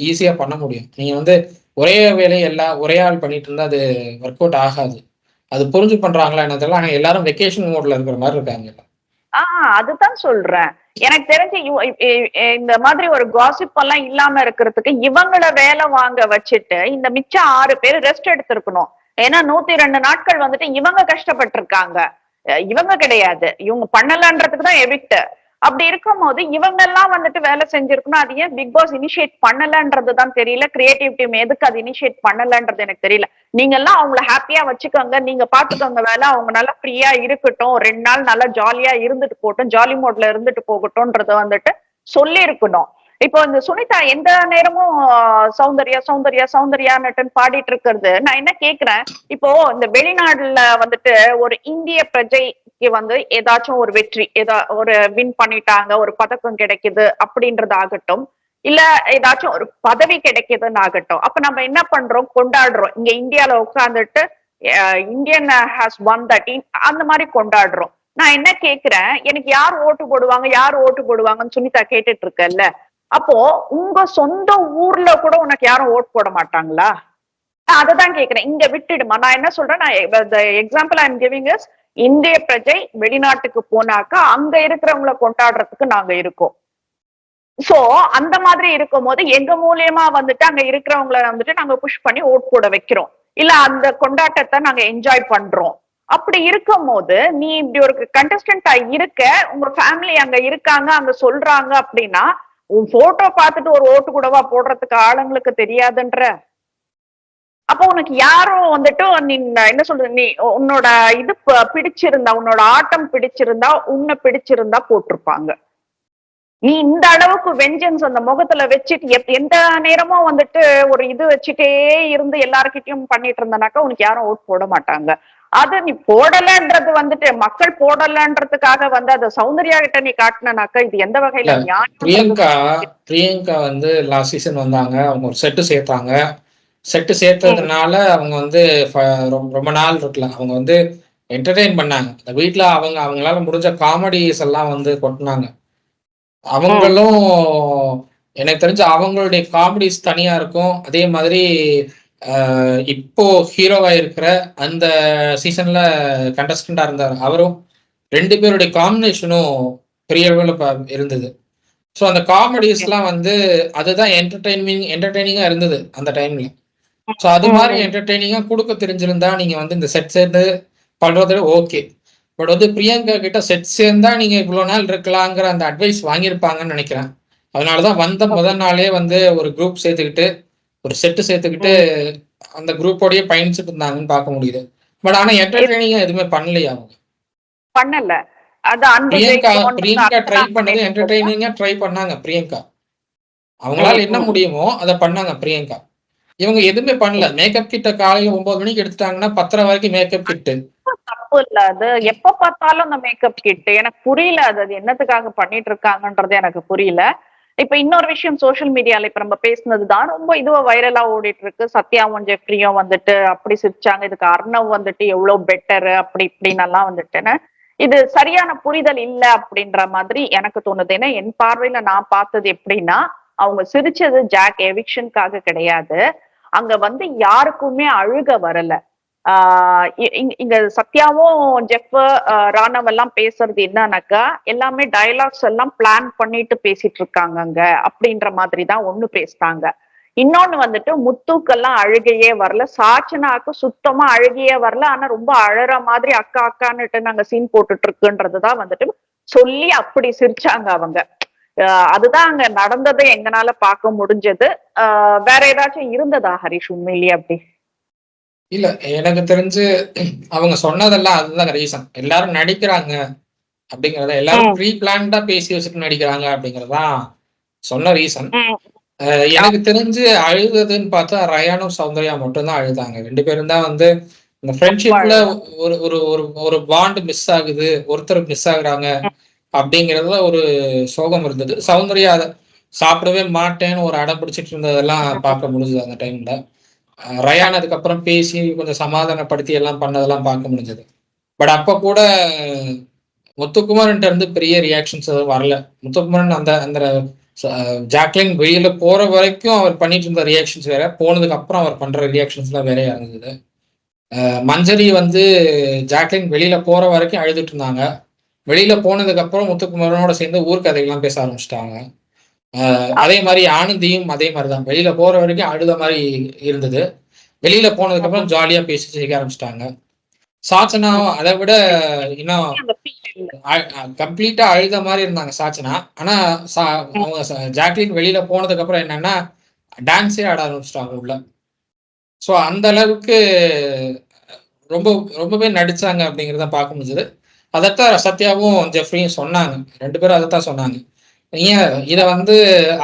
ஈஸியா பண்ண முடியும். நீங்க வந்து ஒரே வேலையை ஒரே ஆள் பண்ணிட்டு இருந்தா அது ஒர்க் அவுட் ஆகாது. அது புரிஞ்சு பண்றாங்களா என்ன தெரியல. ஆனா எல்லாரும் வெக்கேஷன் மோட்ல இருக்கிற மாதிரி இருக்காங்க. அதுதான் சொல்றேன். எனக்கு தெரிஞ்சு இந்த மாதிரி ஒரு காசிப் எல்லாம் இல்லாம இருக்கிறதுக்கு இவங்கள வேலை வாங்க வச்சுட்டு இந்த மிச்சம் 6 பேர் ரெஸ்ட் எடுத்திருக்கணும். ஏன்னா 102 நாட்கள் வந்துட்டு இவங்க கஷ்டப்பட்டு இருக்காங்க. இவங்க கிடையாது, இவங்க பண்ணலன்றதுக்கு தான் எவிக்ட். அப்படி இருக்கும் போது இவங்க எல்லாம் வந்துட்டு வேலை செஞ்சிருக்கணும். அது ஏன் பிக் பாஸ் இனிஷியேட் பண்ணலன்றதுதான் தெரியல. கிரியேட்டிவ் டீம் எதுக்கு அது இனிஷியேட் பண்ணலன்றது எனக்கு தெரியல. நீங்க எல்லாம் அவங்கள ஹாப்பியா வச்சுக்கோங்க, நீங்க பாத்துக்கோங்க வேலை, அவங்க நல்லா ஃப்ரீயா இருக்கட்டும், 2 நாள் நல்லா ஜாலியா இருந்துட்டு போகட்டும், ஜாலி மோட்ல இருந்துட்டு போகட்டும்ன்றத வந்துட்டு சொல்லி இருக்கணும். இப்போ இந்த சுனிதா எந்த நேரமும் சௌந்தர்யா சௌந்தர்யா சௌந்தர்யான்னு பாடிட்டு இருக்கிறது நான் என்ன கேக்குறேன், இப்போ இந்த வெளிநாடுல வந்துட்டு ஒரு இந்திய பிரஜைக்கு வந்து ஏதாச்சும் ஒரு வெற்றி ஒரு வின் பண்ணிட்டாங்க, ஒரு பதக்கம் கிடைக்குது அப்படின்றது ஆகட்டும், இல்ல ஏதாச்சும் ஒரு பதவி கிடைக்குதுன்னு ஆகட்டும், அப்ப நம்ம என்ன பண்றோம், கொண்டாடுறோம். இங்க இந்தியால உட்கார்ந்துட்டு இந்தியன் ஹாஸ் ஒன் தட் அந்த மாதிரி கொண்டாடுறோம். நான் என்ன கேக்குறேன், எனக்கு யார் ஓட்டு போடுவாங்க யார் ஓட்டு போடுவாங்கன்னு சுனிதா கேட்டுட்டு இருக்கல்ல, அப்போ உங்க சொந்த ஊர்ல கூட உனக்கு யாரும் ஓட்டு போட மாட்டாங்களா? நான் அததான் கேக்குறேன். இங்க விட்டுடுமா. நான் என்ன சொல்றேன், example I am giving is, இந்திய பிரஜை வெளிநாட்டுக்கு போனாக்கா அங்க இருக்கிறவங்களை கொண்டாடுறதுக்கு நாங்க இருக்கோம். சோ அந்த மாதிரி இருக்கும் போது எங்க மூலியமா வந்துட்டு அங்க இருக்கிறவங்களை வந்துட்டு நாங்க புஷ் பண்ணி ஓட் போட வைக்கிறோம், இல்ல அந்த கொண்டாட்டத்தை நாங்க என்ஜாய் பண்றோம். அப்படி இருக்கும் போது நீ இப்படி ஒரு கண்டஸ்டன்டா இருக்க, உங்க ஃபேமிலி அங்க இருக்காங்க, அங்க சொல்றாங்க அப்படின்னா உன் போட்டோ பார்த்துட்டு ஒரு ஓட்டு கூடவா போடுறதுக்கு ஆளுங்களுக்கு தெரியாதுன்ற? அப்போ உனக்கு யாரும் வந்துட்டு நீ என்ன சொல்ற, நீ உன்னோட இது பிடிச்சிருந்தா, உன்னோட ஆட்டம் பிடிச்சிருந்தா, உன்னை பிடிச்சிருந்தா போட்டிருப்பாங்க. நீ இந்த அளவுக்கு வெஞ்சன்ஸ் அந்த முகத்துல வச்சுட்டு எந்த நேரமும் வந்துட்டு ஒரு இது வச்சுட்டே இருந்து எல்லாருக்கிட்டையும் பண்ணிட்டு இருந்தனாக்கா உனக்கு யாரும் ஓட் போட மாட்டாங்க. அது நீ போடலன்றது வந்துட்டு மக்கள் போடலன்றதுக்காக வந்து அதை சௌந்தர்யா கிட்ட நீ காட்டினாக்கா இது எந்த வகையில நியாயம்? பிரியங்கா வந்து லாஸ்ட் சீசன் வந்தாங்க, அவங்க ஒரு செட்டு சேர்த்தாங்க. செட்டு சேர்த்ததுனால அவங்க வந்து ரொம்ப நாள் இருக்குல்ல, அவங்க வந்து என்டர்டெயின் பண்ணாங்க. அந்த வீட்டுல அவங்களால முடிஞ்ச காமெடிஸ் எல்லாம் வந்து கொட்டினாங்க. அவங்களும் எனக்கு தெரிஞ்ச அவங்களுடைய காமெடிஸ் தனியா இருக்கும். அதே மாதிரி இப்போ ஹீரோவா இருக்கிற அந்த சீசன்ல கண்டஸ்டண்டா இருந்தார் அவரும், 2 பேருடைய காம்பினேஷனும் பெரிய அளவுல இருந்தது. ஸோ அந்த காமெடிஸ்லாம் வந்து அதுதான் என்டர்டெய்னிங்கா இருந்தது அந்த டைம்ல. ஸோ அது மாதிரி என்டர்டெய்னிங்கா கொடுக்க தெரிஞ்சிருந்தா நீங்க வந்து இந்த செட் சேர்ந்து பண்றது ஓகே. பட் வந்து பிரியங்கா கிட்ட செட் சேர்ந்தா நீங்க இவ்வளவு நாள் இருக்கலாங்கிற அந்த அட்வைஸ் வாங்கியிருப்பாங்கன்னு நினைக்கிறேன். அதனாலதான் வந்த முதல் நாளே வந்து ஒரு குரூப் சேர்த்துக்கிட்டு ஒரு செட்டு சேர்த்துக்கிட்டு அந்த குரூப்போடயே பயணிச்சுட்டு இருந்தாங்கன்னு பார்க்க முடியுது. பட் ஆனா என்டர்டெய்னிங்கா எதுவுமே பண்ணலையா அவங்க? பண்ணல. அது அன்பு பிரியங்கா ட்ரை பண்ணது என்டர்டெய்னிங்கா ட்ரை பண்ணாங்க பிரியங்கா. அவங்களால என்ன முடியுமோ அதை பண்ணாங்க பிரியங்கா. இவங்க எதுவுமே பண்ணல. மேக்கப் கிட்ட காலையில 9 மணிக்கு எடுத்துட்டாங்கன்னா 10:30 வரைக்கும் மேக்கப் கிட்டு. தப்பு இல்ல அது. எப்ப பார்த்தாலும் அந்த மேக்கப் கிட் எனக்கு புரியல. அது என்னத்துக்காக பண்ணிட்டு இருக்காங்கன்றது எனக்கு புரியல. இப்ப இன்னொரு விஷயம் சோசியல் மீடியால இப்ப நம்ம பேசுனதுதான் ரொம்ப இதுவா வைரலா ஓடிட்டு இருக்கு. சத்யாவும் ஜெஃப்ரியும் வந்துட்டு அப்படி சிரிச்சாங்க. இதுக்கு அர்ணவ் வந்துட்டு எவ்வளவு பெட்டர் அப்படி இப்படின்னு எல்லாம் வந்துட்டுன்னு இது சரியான புரிதல் இல்ல அப்படின்ற மாதிரி எனக்கு தோணுது. ஏன்னா என் பார்வையில நான் பார்த்தது எப்படின்னா அவங்க சிரிச்சது ஜாக் எவிக்ஷனுக்காக கிடையாது. அங்க வந்து யாருக்குமே அழுக வரல. இங்க சத்யாவும் ஜெஃப் ராணவ் எல்லாம் பேசுறது என்னன்னாக்கா எல்லாமே டயலாக்ஸ் எல்லாம் பிளான் பண்ணிட்டு பேசிட்டு இருக்காங்க அங்க அப்படின்ற மாதிரி தான் ஒண்ணு பேசினாங்க. இன்னொன்னு வந்துட்டு முத்துக்கெல்லாம் அழுகையே வரல. சாச்சனாக்கு சுத்தமா அழுகையே வரல. ஆனா ரொம்ப அழற மாதிரி அக்கா அக்கான்னுட்டு நாங்க சீன் போட்டுட்டு இருக்குன்றதுதான் வந்துட்டு சொல்லி அப்படி சிரிச்சாங்க அவங்க. அதுதான் அங்க நடந்ததை எங்கனால பார்க்க முடிஞ்சது. வேற ஏதாச்சும் இருந்ததா ஹரிஷ் உண்மையிலேயே அப்படி? இல்ல எனக்கு தெரிஞ்சு அவங்க சொன்னதெல்லாம் அதுதான் ரீசன். எல்லாரும் நடிக்கிறாங்க அப்படிங்கறத எல்லாரும் ப்ரீ பிளான்டா பேசி வச்சுட்டு நடிக்கிறாங்க அப்படிங்கறதான் சொன்ன ரீசன். எனக்கு தெரிஞ்சு அழுகுதுன்னு பார்த்தா ரயானும் சௌந்தர்யா மட்டும்தான் அழுதாங்க. 2 பேரும் தான் வந்து இந்த ஃப்ரெண்ட்ஷிப்ல ஒரு ஒரு ஒரு ஒரு பாண்ட் மிஸ் ஆகுது, ஒருத்தர் மிஸ் ஆகுறாங்க அப்படிங்கறதுல ஒரு சோகம் இருந்தது. சௌந்தர்யா அதை சாப்பிடவே மாட்டேன்னு ஒரு அடம் பிடிச்சிட்டு இருந்ததெல்லாம் பார்க்க முடிஞ்சது அந்த டைம்ல. ரயான் அதுக்கப்புறம் பேசி கொஞ்சம் சமாதானப்படுத்தி எல்லாம் பண்ணதெல்லாம் பார்க்க முடிஞ்சது. பட் அப்ப கூட முத்துக்குமார்கிட்ட இருந்து பெரிய ரியாக்ஷன்ஸ் எதுவும் வரல. முத்துக்குமாரன் அந்த அந்த ஜாக்லின் வெளியில போற வரைக்கும் அவர் பண்ணிட்டு இருந்த ரியாக்ஷன்ஸ் வேற, போனதுக்கு அப்புறம் அவர் பண்ற ரியாக்ஷன்ஸ் எல்லாம் வேறையா இருந்தது. மஞ்சரி வந்து ஜாக்லின் வெளியில போற வரைக்கும் அழுதுட்டு இருந்தாங்க. வெளியில போனதுக்கு அப்புறம் முத்துக்குமாரனோட சேர்ந்து ஊர்க்கதைகள்லாம் பேச ஆரம்பிச்சிட்டாங்க. அதே மாதிரி ஆனந்தியும் அதே மாதிரிதான் வெளியில போற வரைக்கும் அழுத மாதிரி இருந்தது. வெளியில போனதுக்கு அப்புறம் ஜாலியா பேசி சிரிக்க ஆரம்பிச்சிட்டாங்க. சாச்சனாவும் அதை விட இன்னும் கம்ப்ளீட்டா அழுத மாதிரி இருந்தாங்க சாச்சனா. ஆனா அவங்க ஜாக்லின் வெளியில போனதுக்கு அப்புறம் என்னன்னா டான்ஸே ஆட ஆரம்பிச்சிட்டாங்க உள்ள. ஸோ அந்த அளவுக்கு ரொம்ப ரொம்பவே நடிச்சாங்க அப்படிங்கிறத பார்க்க முடிஞ்சது. அதைத்தான் சத்யாவும் ஜெஃப்ரியும் சொன்னாங்க. 2 பேரும் அதைத்தான் சொன்னாங்க. ஏன் இதை வந்து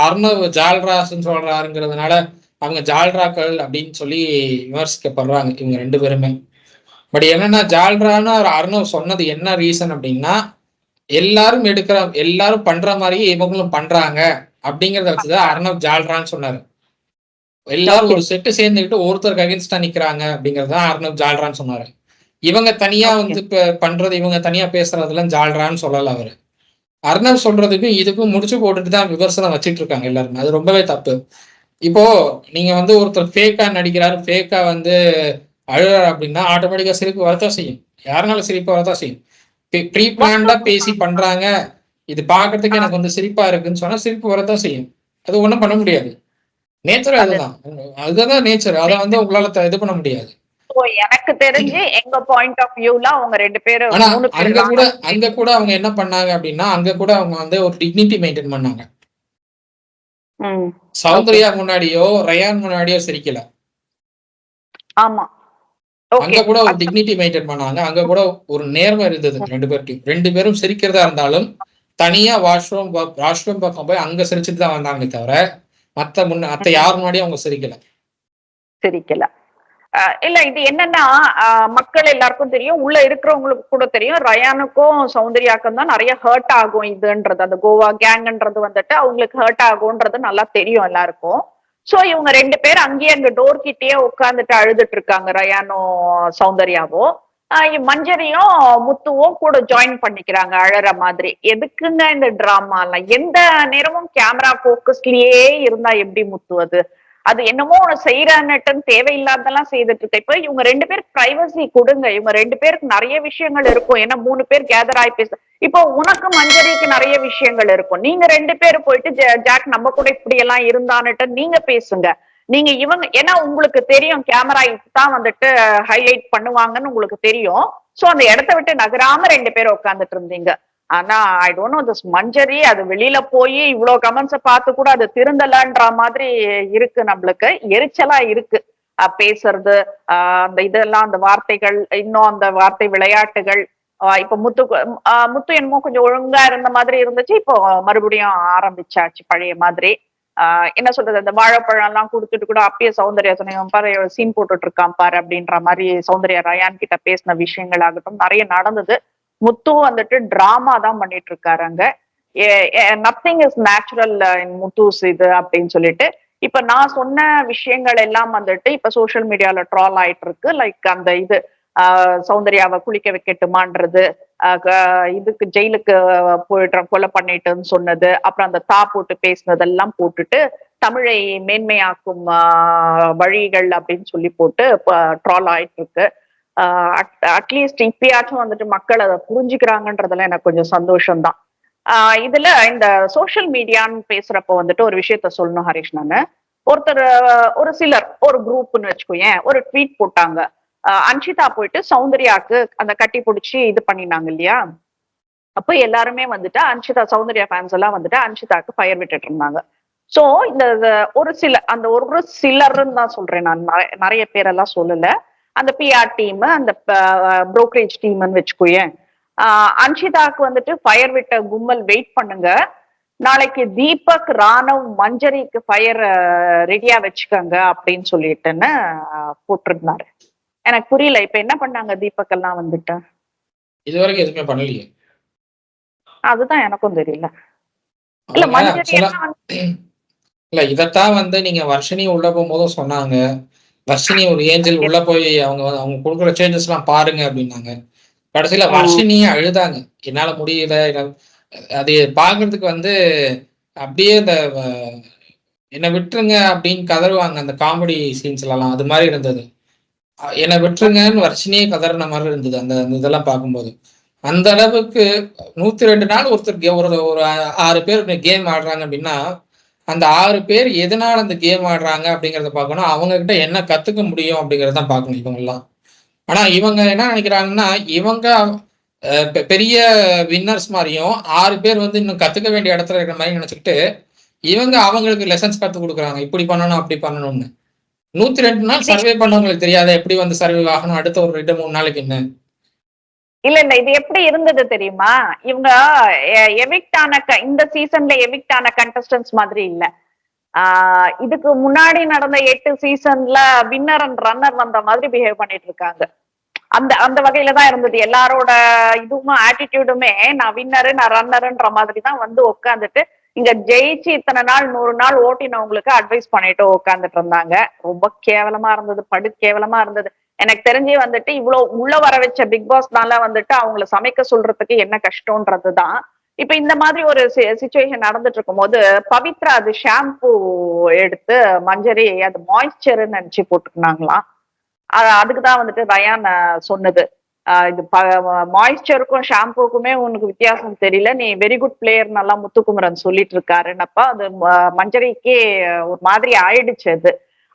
அர்ணவ் ஜால்ராஸ்ன்னு சொல்றாருங்கிறதுனால அவங்க ஜால்ராக்கள் அப்படின்னு சொல்லி விமர்சிக்கப்படுறாங்க இவங்க 2 பேருமே. பட் என்னன்னா ஜால்ரான்னு அர்ணவ் சொன்னது என்ன ரீசன் அப்படின்னா எல்லாரும் பண்ற மாதிரியே இவங்களும் பண்றாங்க அப்படிங்கறத வச்சுதான் அர்ணவ் ஜால்ரான்னு சொன்னாரு. எல்லாரும் ஒரு செட்டு சேர்ந்துக்கிட்டு ஒருத்தருக்கு அகேன்ஸ்டா நிக்கிறாங்க அப்படிங்கறதுதான் அர்ணவ் ஜால்ரான்னு சொன்னாரு. இவங்க தனியா வந்து பண்றது இவங்க தனியா பேசுறதுலாம் ஜால்ரான்னு சொல்லல அவரு. அர்ணவ் சொல்றதுக்கும் இதுக்கும் முடிச்சு போட்டுட்டு தான் விமர்சனம் வச்சுட்டு இருக்காங்க எல்லாருமே. அது ரொம்பவே தப்பு. இப்போ நீங்க வந்து ஒருத்தர் ஃபேக்கா நடிக்கிறாரு, ஃபேக்கா வந்து அழுறாரு அப்படின்னா ஆட்டோமேட்டிக்கா சிரிப்பு வரத்தான் செய்யும். யாருனாலும் சிரிப்பு வரத்தான் செய்யும். ப்ரீ பிளான்டா பேசி பண்றாங்க, இது பாக்குறதுக்கு எனக்கு வந்து சிரிப்பா இருக்குன்னு சொன்னா சிரிப்பு வரத்தான் செய்யும். அது ஒண்ணும் பண்ண முடியாது. நேச்சர் அதுதான். அதுதான் நேச்சர். அதை வந்து உங்களால இது பண்ண முடியாது. எனக்கு தெரிஞ்சு எங்க பாயிண்ட் ஆஃப் வியூல அவங்க 2 பேரும் அங்க கூட அவங்க என்ன பண்ணாங்க அப்படின்னா அங்க கூட அவங்க வந்து ஒரு டிக்னிட்டி மெயின்டைன் பண்ணாங்க. சௌந்தர்யா முன்னாடியோ ரயான் முன்னாடியோ சிரிக்கல. ஆமா, அங்க கூட ஒரு டிக்னிட்டி மெயின்டைன் பண்ணாங்க. அங்க கூட ஒரு நேர்மை இருந்தது 2 பேர்ட்டையும். 2 பேரும் சிரிக்கிறதா இருந்தாலும் தனியா வாஷ்ரூம் பக்கம் போய் அங்க சிரிச்சுட்டு தான் வந்தாங்க தவிர மத்த யார் முன்னாடியும் அவங்க சிரிக்கல. இல்ல இது என்னன்னா மக்கள் எல்லாருக்கும் தெரியும், உள்ள இருக்கிறவங்களுக்கு கூட தெரியும். ரயானுக்கும் சௌந்தர்யாக்கும் தான் நிறைய ஹர்ட் ஆகும் இதுன்றது. அந்த கோவா கேங்ன்றது வந்துட்டு அவங்களுக்கு ஹர்ட் ஆகும்ன்றது நல்லா தெரியும் எல்லாருக்கும். சோ இவங்க 2 பேர் அங்கேயே அங்க டோர் கிட்டேயே உட்காந்துட்டு அழுதுட்டு இருக்காங்க ரயானும் சௌந்தர்யாவும். மஞ்சரியும் முத்துவும் கூட ஜாயின் பண்ணிக்கிறாங்க அழற மாதிரி. எதுக்குங்க இந்த டிராமா எல்லாம்? எந்த நேரமும் கேமரா போக்கஸ்லயே இருந்தா எப்படி முத்து அது? அது என்னமோ செய்யறான்னுட்டுன்னு தேவையில்லாதெல்லாம் செய்துட்டு இருக்க. இப்ப இவங்க 2 பேருக்கு பிரைவசி கொடுங்க. இவங்க 2 பேருக்கு நிறைய விஷயங்கள் இருக்கும். ஏன்னா 3 பேர் கேதர் ஆகி பேச இப்போ உனக்கு மஞ்சரிக்கு நிறைய விஷயங்கள் இருக்கும். நீங்க 2 பேரும் போயிட்டு ஜாக் நம்ம கூட இப்படி எல்லாம் இருந்தான்னுட்டு நீங்க பேசுங்க. நீங்க இவங்க ஏன்னா உங்களுக்கு தெரியும் கேமரா இப்பதான் வந்துட்டு ஹைலைட் பண்ணுவாங்கன்னு உங்களுக்கு தெரியும். சோ அந்த இடத்த விட்டு நகராம 2 பேரும் உட்கார்ந்துட்டு இருந்தீங்க. ஆனா ஐ டோன்ட் நோ திஸ் மஞ்சரி அது வெளியில போய் இவ்வளவு கமெண்ட்ஸை பார்த்து கூட அது திருந்தலன்ற மாதிரி இருக்கு. நம்மளுக்கு எரிச்சலா இருக்கு. பேசுறது அந்த இதெல்லாம் அந்த வார்த்தைகள் இன்னும் அந்த வார்த்தை விளையாட்டுகள் இப்ப முத்து என்னமோ கொஞ்சம் ஒழுங்கா இருந்த மாதிரி இருந்துச்சு. இப்போ மறுபடியும் ஆரம்பிச்சாச்சு பழைய மாதிரி. என்ன சொல்றது அந்த வாழைப்பழம் எல்லாம் கொடுத்துட்டு கூட அப்பயே சௌந்தர்யா சொன்னீங்க பாரு சீன் போட்டுட்டு இருக்கான் பாரு அப்படின்ற மாதிரி சௌந்தர்யா ரயான் கிட்ட பேசின விஷயங்கள் ஆகட்டும் நிறைய நடந்தது. முத்து வந்துட்டு டிராமா தான் பண்ணிட்டு இருக்காரு அங்க. நத்திங் இஸ் நேச்சுரல் இன் முத்துஸ் இது அப்படின்னு சொல்லிட்டு இப்ப நான் சொன்ன விஷயங்கள் எல்லாம் வந்துட்டு இப்ப சோசியல் மீடியால ட்ரால் ஆயிட்டு இருக்கு. லைக் அந்த இது சௌந்தர்யாவை குளிக்க வைக்கட்டுமான்றது, இதுக்கு ஜெயிலுக்கு போயிட்டு கொலை பண்ணிட்டுன்னு சொன்னது, அப்புறம் அந்த போட்டு பேசினதெல்லாம் போட்டுட்டு தமிழை மேன்மையாக்கும் வழிகள் அப்படின்னு சொல்லி போட்டு ட்ரால் ஆயிட்டு இருக்கு. அட்லீஸ்ட் இப்பயாச்சும் வந்துட்டு மக்கள் அதை புரிஞ்சுக்கிறாங்கன்றதுல எனக்கு கொஞ்சம் சந்தோஷம்தான். இதுல இந்த சோசியல் மீடியான்னு பேசுறப்ப வந்துட்டு ஒரு விஷயத்த சொல்லணும் ஹரிஷ். நானு ஒருத்தர் ஒரு சிலர் ஒரு குரூப்னு வச்சுக்கோயேன் ஒரு ட்வீட் போட்டாங்க. அன்ஷிதா போயிட்டு சௌந்தர்யாக்கு அந்த கட்டி பிடிச்சி இது பண்ணினாங்க இல்லையா. அப்ப எல்லாருமே வந்துட்டு அன்ஷிதா சௌந்தர்யா ஃபேன்ஸ் எல்லாம் வந்துட்டு அன்ஷிதாக்கு ஃபயர் விட்டுட்டு இருந்தாங்க. சோ இந்த ஒரு சில அந்த ஒரு சிலர்ன்னு தான் சொல்றேன் நான், நிறைய பேரெல்லாம் சொல்லல. அந்த பிஆர் டீம் அந்த புரோக்கரேஜ் டீம்னு வச்சுக்கோயேன். அன்ஷிதாக்கு வந்துட்டு ஃபயர் விட்ட கும்பல் வெயிட் பண்ணுங்க, நாளைக்கு தீபக் ராணவ் மஞ்சரிக்கு ஃபயர் ரெடியா வச்சுக்கோங்க அப்படின்னு சொல்லிட்டுன்னு போட்டிருந்தாரு. எனக்கு புரியல இப்ப என்ன பண்ணாங்க தீபக் எல்லாம் வந்துட்டு இதுவரைக்கும் எதுவுமே பண்ணலையே. அதுதான் எனக்கும் தெரியல. இல்ல மஞ்சரி இல்ல இதத்தான் வந்து நீங்க வர்ஷினி உள்ள போகும்போதும் சொன்னாங்க. வர்ஷினி ஒரு ஏஞ்சல் உள்ள போய் அவங்க கொடுக்குற சேஞ்சஸ் எல்லாம் பாருங்க அப்படின்னாங்க. கடைசியில வர்ஷினியே அழுதாங்க, என்னால முடியல. அது பாக்குறதுக்கு வந்து அப்படியே இந்த என்னை விட்டுருங்க அப்படின்னு கதறுவாங்க அந்த காமெடி சீன்ஸ்ல எல்லாம். அது மாதிரி இருந்தது. என்னை விட்டுருங்கன்னு வர்ஷினியே கதறின மாதிரி இருந்தது அந்த இதெல்லாம் பார்க்கும்போது. அந்த அளவுக்கு 102 நாள் ஒருத்தர் ஒரு 6 பேர் கேம் ஆடுறாங்க அப்படின்னா அந்த 6 பேர் எதனால அந்த கேம் ஆடுறாங்க அப்படிங்கிறத பார்க்கணும். அவங்க கிட்ட என்ன கத்துக்க முடியும் அப்படிங்கறத பார்க்கணும் இவங்க எல்லாம். ஆனா இவங்க என்ன நினைக்கிறாங்கன்னா இவங்க பெரிய வின்னர்ஸ் மாதிரியும் 6 பேர் வந்து இன்னும் கத்துக்க வேண்டிய இடத்துல இருக்கிற மாதிரி நினைச்சுக்கிட்டு இவங்க அவங்களுக்கு லெசன்ஸ் கத்து கொடுக்குறாங்க, இப்படி பண்ணணும் அப்படி பண்ணணும்னு. 102 நாள் சர்வே பண்ணவங்களுக்கு தெரியாத எப்படி வந்து சர்வே ஆகணும் அடுத்த ஒரு 2-3 நாளைக்கு என்ன. இல்ல இது எப்படி இருந்தது தெரியுமா, இவங்க எவிக்ட் ஆன இந்த சீசன்ல எவிக்ட் ஆன கண்டஸ்டன்ஸ் மாதிரி இல்ல. இதுக்கு முன்னாடி நடந்த 8 சீசன்ல வின்னர் அண்ட் ரன்னர் வந்த மாதிரி பிஹேவ் பண்ணிட்டு இருக்காங்க. அந்த அந்த வகையில தான் இருந்தது எல்லாரோட இதுவும் ஆட்டிடியூடுமே. நான் வின்னரு நான் ரன்னருன்ற மாதிரி தான் வந்து உட்காந்துட்டு இங்க ஜெயிச்சு இத்தனை நாள் 100 நாள் ஓட்டினவங்களுக்கு அட்வைஸ் பண்ணிட்டு உட்காந்துட்டு இருந்தாங்க. ரொம்ப கேவலமா இருந்தது, படு கேவலமா இருந்தது. எனக்கு தெரிஞ்சே வந்துட்டு இவ்வளவு உள்ள வர வச்ச பிக் பாஸ்னால வந்துட்டு அவங்கள சமைக்க சொல்றதுக்கு என்ன கஷ்டம்ன்றதுதான். இப்ப இந்த மாதிரி ஒரு சிச்சுவேஷன் நடந்துட்டு இருக்கும் போது பவித்ரா அது ஷாம்பு எடுத்து மஞ்சரி அது மாய்ஸ்சர்ன்னு நினைச்சு போட்டுக்கினாங்களாம். அதுக்குதான் வந்துட்டு ரயான் சொன்னது, இது மாய்ஸ்சருக்கும் ஷாம்புக்குமே உனக்கு வித்தியாசம் தெரியல, நீ வெரி குட் பிளேயர் நல்லா முத்துக்குமரன் சொல்லிட்டு இருக்காருன்னப்ப அது மஞ்சரிக்கே ஒரு மாதிரி ஆயிடுச்சு.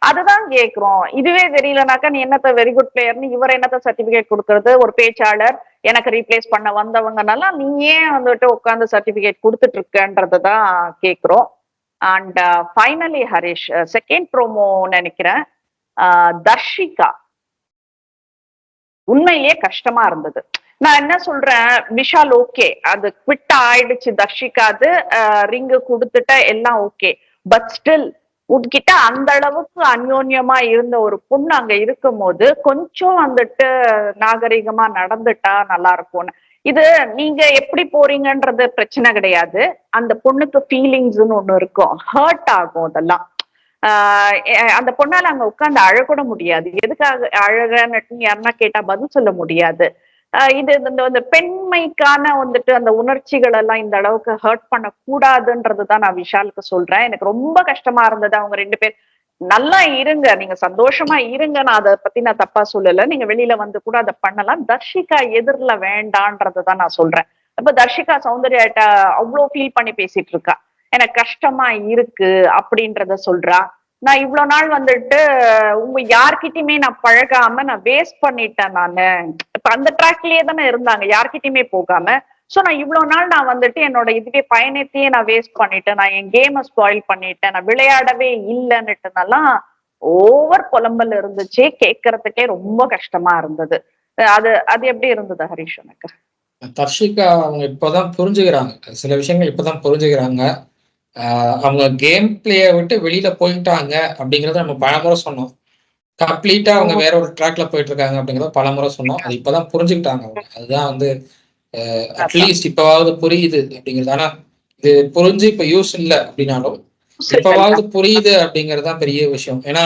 அதுதான் கேக்குறோம். இதுவே தெரியலனாக்கா நீ என்னத்த வெரி குட் பிளேயர்னு இவர் என்னத்த சர்டிபிகேட் கொடுக்கறது? ஒரு பேச்சாளர் எனக்கு ரீப்ளேஸ் பண்ண வந்தவங்கனால நீ ஏன் வந்துட்டு உட்காந்து சர்டிபிகேட் கொடுத்துட்டு இருக்கன்றதான் கேக்குறோம். And finally Harish second promo நினைக்கிறேன், தர்ஷிகா உண்மையிலேயே கஷ்டமா இருந்தது. நான் என்ன சொல்றேன், விஷால் ஓகே அது குவிட் ஆயிடுச்சு, தர்ஷிகா அது ரிங்கு கொடுத்துட்ட எல்லாம் ஓகே. பட் ஸ்டில் உன்கிட்ட அந்த அளவுக்கு அந்யோன்யமா இருந்த ஒரு பொண்ணு அங்க இருக்கும் போது கொஞ்சம் வந்துட்டு நாகரிகமா நடந்துட்டா நல்லா இருக்கும்னு. இது நீங்க எப்படி போறீங்கன்றது பிரச்சனை கிடையாது, அந்த பொண்ணுக்கு ஃபீலிங்ஸ்ன்னு ஒண்ணு இருக்கும், ஹர்ட் ஆகும். அதெல்லாம் அந்த பொண்ணால அங்க உட்கார்ந்து அழக்கூட முடியாது. எதுக்காக அழகன்னு யாருன்னா கேட்டா பதில் சொல்ல முடியாது. இது இந்த பெண்மைக்கான வந்துட்டு அந்த உணர்ச்சிகள் எல்லாம் இந்த அளவுக்கு ஹர்ட் பண்ண கூடாதுன்றதுதான் நான் விஷாலுக்கு சொல்றேன். எனக்கு ரொம்ப கஷ்டமா இருந்தது. அவங்க 2 பேர் நல்லா இருங்க, நீங்க சந்தோஷமா இருங்க, நான் அதை பத்தி நான் தப்பா சொல்லல, நீங்க வெளியில வந்து கூட அதை பண்ணலாம். தர்ஷிகா எதிரில வேண்டான்றதுதான் நான் சொல்றேன். இப்ப தர்ஷிகா சௌந்தர்யாட்ட அவ்வளவு ஃபீல் பண்ணி பேசிட்டு இருக்கா. எனக்கு கஷ்டமா இருக்கு அப்படின்றத சொல்றா. நான் இவ்வளவு நாள் வந்துட்டு உங்க யார்கிட்டயுமே நான் பழகாம நான் வேஸ்ட் பண்ணிட்டேன் நானு. இப்ப அந்த ட்ராக்லயே தானே இருந்தாங்க, யார்கிட்டயுமே போகாம. சோ நான் இவ்வளவு நாள் நான் வந்துட்டு என்னோட இதுவே பயணத்தையே நான் வேஸ்ட் பண்ணிட்டேன், நான் என் கேமை ஸ்பாயில் பண்ணிட்டேன், நான் விளையாடவே இல்லைன்னுட்டுனாலாம் ஓவர் புலம்பல் இருந்துச்சு. கேட்கறதுக்கே ரொம்ப கஷ்டமா இருந்தது. அது அது எப்படி இருந்தது ஹரிஷ் எனக்கு? தர்ஷிகா அவங்க இப்பதான் புரிஞ்சுக்கிறாங்க, சில விஷயங்கள் இப்பதான் புரிஞ்சுக்கிறாங்க. அவங்க கேம் பிளேயை விட்டு வெளியில போயிட்டாங்க அப்படிங்கறத நம்ம பலமுறை சொன்னோம். கம்ப்ளீட்டா அவங்க வேற ஒரு ட்ராக்ல போயிட்டு இருக்காங்க அப்படிங்கறத பலமுறை சொன்னோம். அது இப்பதான் புரிஞ்சுக்கிட்டாங்க அவங்க. அதுதான் வந்து அட்லீஸ்ட் இப்பவாவது புரியுது அப்படிங்கிறது. ஆனா இது புரிஞ்சு இப்ப யூஸ் இல்லை அப்படின்னாலும் இப்பவாவது புரியுது அப்படிங்கிறது தான் பெரிய விஷயம். ஏன்னா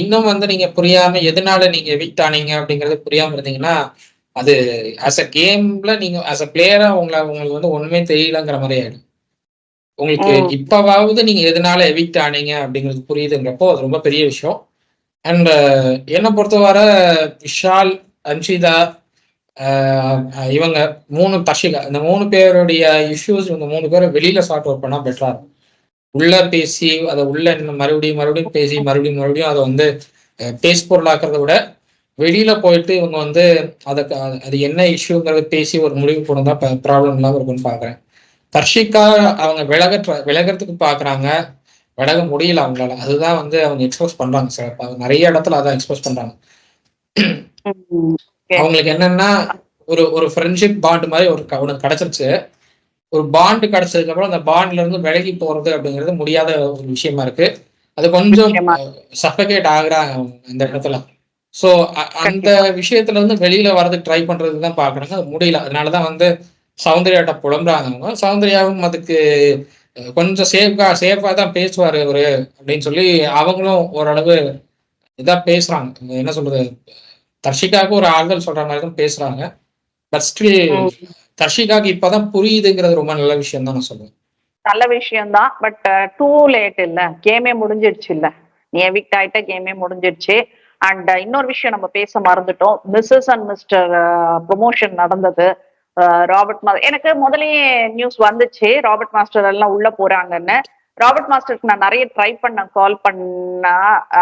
இன்னும் வந்து நீங்க புரியாம எதனால நீங்க எவிக்ட் ஆனீங்க அப்படிங்கறது புரியாம இருந்தீங்கன்னா அது ஆஸ் அ கேம்ல நீங்க ஆஸ் அ பிளேயரா உங்களுக்கு வந்து ஒண்ணுமே தெரியலங்கிற மாதிரி ஆயிடும். உங்களுக்கு இப்பவாவது நீங்க எதனால எவிக்ட் ஆனீங்க அப்படிங்கிறது புரியுதுங்கிறப்போ அது ரொம்ப பெரிய விஷயம். அண்ட் என்னை பொறுத்தவரை விஷால், அன்ஷிதா, இவங்க தர்ஷிகா, இந்த 3 பேருடைய இஷ்யூஸ் இவங்க 3 பேரை வெளியில சார்ட் அவுட் பண்ணா பெட்டரா இருக்கும். உள்ள பேசி அதை உள்ள மறுபடியும் பேசி மறுபடியும் அதை வந்து பேச பொருளாக்குறத விட வெளியில போயிட்டு இவங்க வந்து அது என்ன இஷ்யூங்கிறத பேசி ஒரு முடிவு போனதா ப்ராப்ளம் இல்லாம இருக்குன்னு பாக்குறேன். தர்ஷிகா அவங்க விலகிறதுக்கு பாக்குறாங்க, விலக முடியல அவங்களால. அதுதான் வந்து அவங்க எக்ஸ்போஸ் பண்றாங்க சார். நிறைய இடத்துல அதான் எக்ஸ்போஸ் பண்றாங்க. அவங்களுக்கு என்னன்னா ஒரு ஃப்ரெண்ட்ஷிப் பாண்ட் மாதிரி ஒன்று கிடைச்சிருச்சு. ஒரு பாண்ட் கிடைச்சதுக்கு அப்புறம் அந்த பாண்ட்ல இருந்து விலகி போறது அப்படிங்கிறது முடியாத ஒரு விஷயமா இருக்கு. அது கொஞ்சம் சஃபகேட் ஆகுறாங்க இந்த இடத்துல. ஸோ அந்த விஷயத்துல இருந்து வெளியில வரதுக்கு ட்ரை பண்றதுக்கு தான் பாக்குறாங்க, அது முடியல. அதனாலதான் வந்து சௌந்தர்யாட்ட புலம்புறாங்க அவங்க. சௌந்தர்யாவும் அதுக்கு கொஞ்சம் சேஃபா தான் பேசுவாரு அவரு அப்படின்னு சொல்லி அவங்களும் ஓரளவு இதா பேசுறாங்க. என்ன சொல்றது, தர்ஷிகாவுக்கு ஒரு ஆறுதல் சொல்ற மாதிரி தான் பேசுறாங்க. பட் ஸ்டில் தர்ஷிகாக்கு இப்பதான் புரியுதுங்கிறது ரொம்ப நல்ல விஷயம் தான் நான் சொல்லுவேன். நல்ல விஷயம் தான். பட் டூ லேட் இல்ல, கேமே முடிஞ்சிடுச்சு இல்ல, நீ எவிக்ட் ஆயிட்ட, கேமே முடிஞ்சிடுச்சு. அண்ட் இன்னொரு விஷயம் நம்ம பேச மறந்துட்டோம். மிஸ்ஸஸ் அண்ட் மிஸ்டர் ப்ரொமோஷன் நடந்தது. ராபர்ட் எனக்கு முதல்லயே நியூஸ் வந்துச்சு ராபர்ட் மாஸ்டர் எல்லாம் உள்ள போறாங்கன்னு. ராபர்ட் மாஸ்டருக்கு நான் நிறைய ட்ரை கால் பண்ணா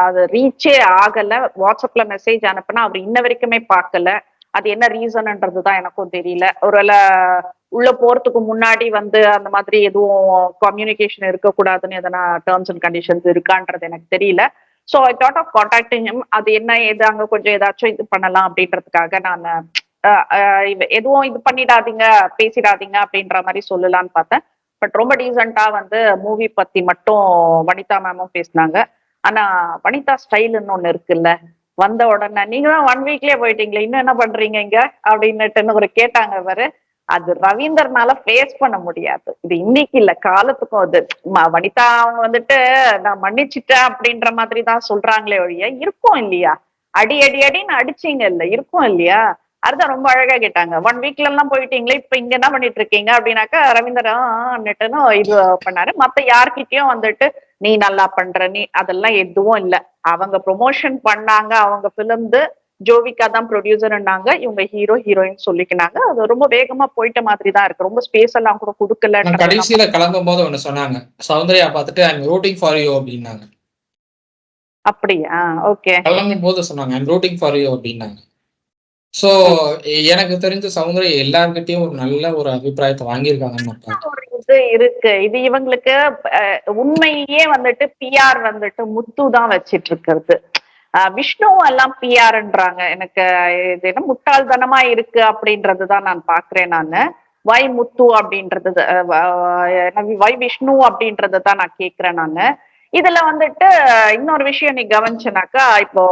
அது ரீச்சே ஆகல. வாட்ஸ்அப்ல மெசேஜ் அனுப்புனா அவர் இன்ன வரைக்குமே பார்க்கல. அது என்ன ரீசன்ன்றதுதான் எனக்கும் தெரியல. ஒருவேளை உள்ள போறதுக்கு முன்னாடி வந்து அந்த மாதிரி எதுவும் கம்யூனிகேஷன் இருக்கக்கூடாதுன்னு எதனா டேர்ம்ஸ் அண்ட் கண்டிஷன்ஸ் இருக்கான்றது எனக்கு தெரியல. So I thought of contacting him. அது என்ன ஏது அங்க கொஞ்சம் ஏதாச்சும் இது பண்ணலாம் அப்படின்றதுக்காக நான் எதுவும் இது பண்ணிடாதீங்க, பேசிடாதீங்க அப்படின்ற மாதிரி சொல்லலான்னு பார்த்தேன். பட் ரொம்ப டீசெண்டா வந்து மூவி பத்தி மட்டும் வனிதா மேமும் பேசினாங்க. ஆனா வனிதா ஸ்டைல்னு ஒண்ணு இருக்குல்ல, வந்த உடனே நீங்க தான் 1 வீக்லயே போயிட்டீங்களே, இன்னும் என்ன பண்றீங்க இங்க அப்படின்னுட்டு ஒரு கேட்டாங்க பாரு. அது ரவீந்தர்னால ஃபேஸ் பண்ண முடியாது. இது இன்னைக்கு இல்ல, காலத்துக்கும் அது. வனிதா அவங்க வந்துட்டு நான் மன்னிச்சுட்டேன் அப்படின்ற மாதிரி தான் சொல்றாங்களே ஒழிய இருக்கும் இல்லையா, அடி அடி அடின்னு அடிச்சீங்க இல்ல, இருக்கும் இல்லையா. அதுதான் ரொம்ப அழகா கேட்டாங்க. 1 வீக்ல எல்லாம் போயிட்டீங்களே, இப்ப இங்க என்ன பண்ணிட்டு இருக்கீங்க அப்படின்னாக்கா ரவீந்தர் இது பண்ணாரு. மத்த யார்கிட்டயும் வந்துட்டு நீ நல்லா பண்ற, நீ அதெல்லாம் எதுவும் இல்ல. அவங்க ப்ரொமோஷன் பண்ணாங்க, அவங்க பிலிம்து ஜோவிகா தான் ப்ரொடியூசர்னாங்க, இவங்க ஹீரோ ஹீரோயின் சொல்லிக்கினாங்க. அது ரொம்ப வேகமா போயிட்ட மாதிரி தான் இருக்கு. ரொம்ப ஸ்பேஸ் எல்லாம் கூட கொடுக்கல. கடைசியில கிளம்பும் போது ஒண்ணு சொன்னாங்க, சௌந்தர்யா பார்த்துட்டு ஐம் ரூட்டிங் ஃபார் யூ அப்படின்னாங்க. அப்படியா? ஓகே. கிளம்பும் போது சொன்னாங்க ஐம் ரூட்டிங் ஃபார் யூ அப்படின்னாங்க. சோ எனக்கு தெரிஞ்ச சௌந்தர்யா எல்லார்கிட்டயும் ஒரு நல்ல ஒரு அபிப்பிராயத்தை வாங்கியிருக்காங்கன்னு ஒரு இது இருக்கு. இது இவங்களுக்கு உண்மையே வந்துட்டு பிஆர் வந்துட்டு முத்து தான் வச்சிட்டு இருக்கிறது. விஷ்ணு எல்லாம் பிஆர்ன்றாங்க. எனக்கு இது என்ன முட்டாள்தனமா இருக்கு அப்படின்றதுதான் நான் பாக்குறேன். நானு வை முத்து அப்படின்றது, வை விஷ்ணு அப்படின்றத தான் நான் கேக்குறேன் நானு. இதுல வந்துட்டு இன்னொரு விஷயம் நீ கவனிச்சனாக்கா, இப்போ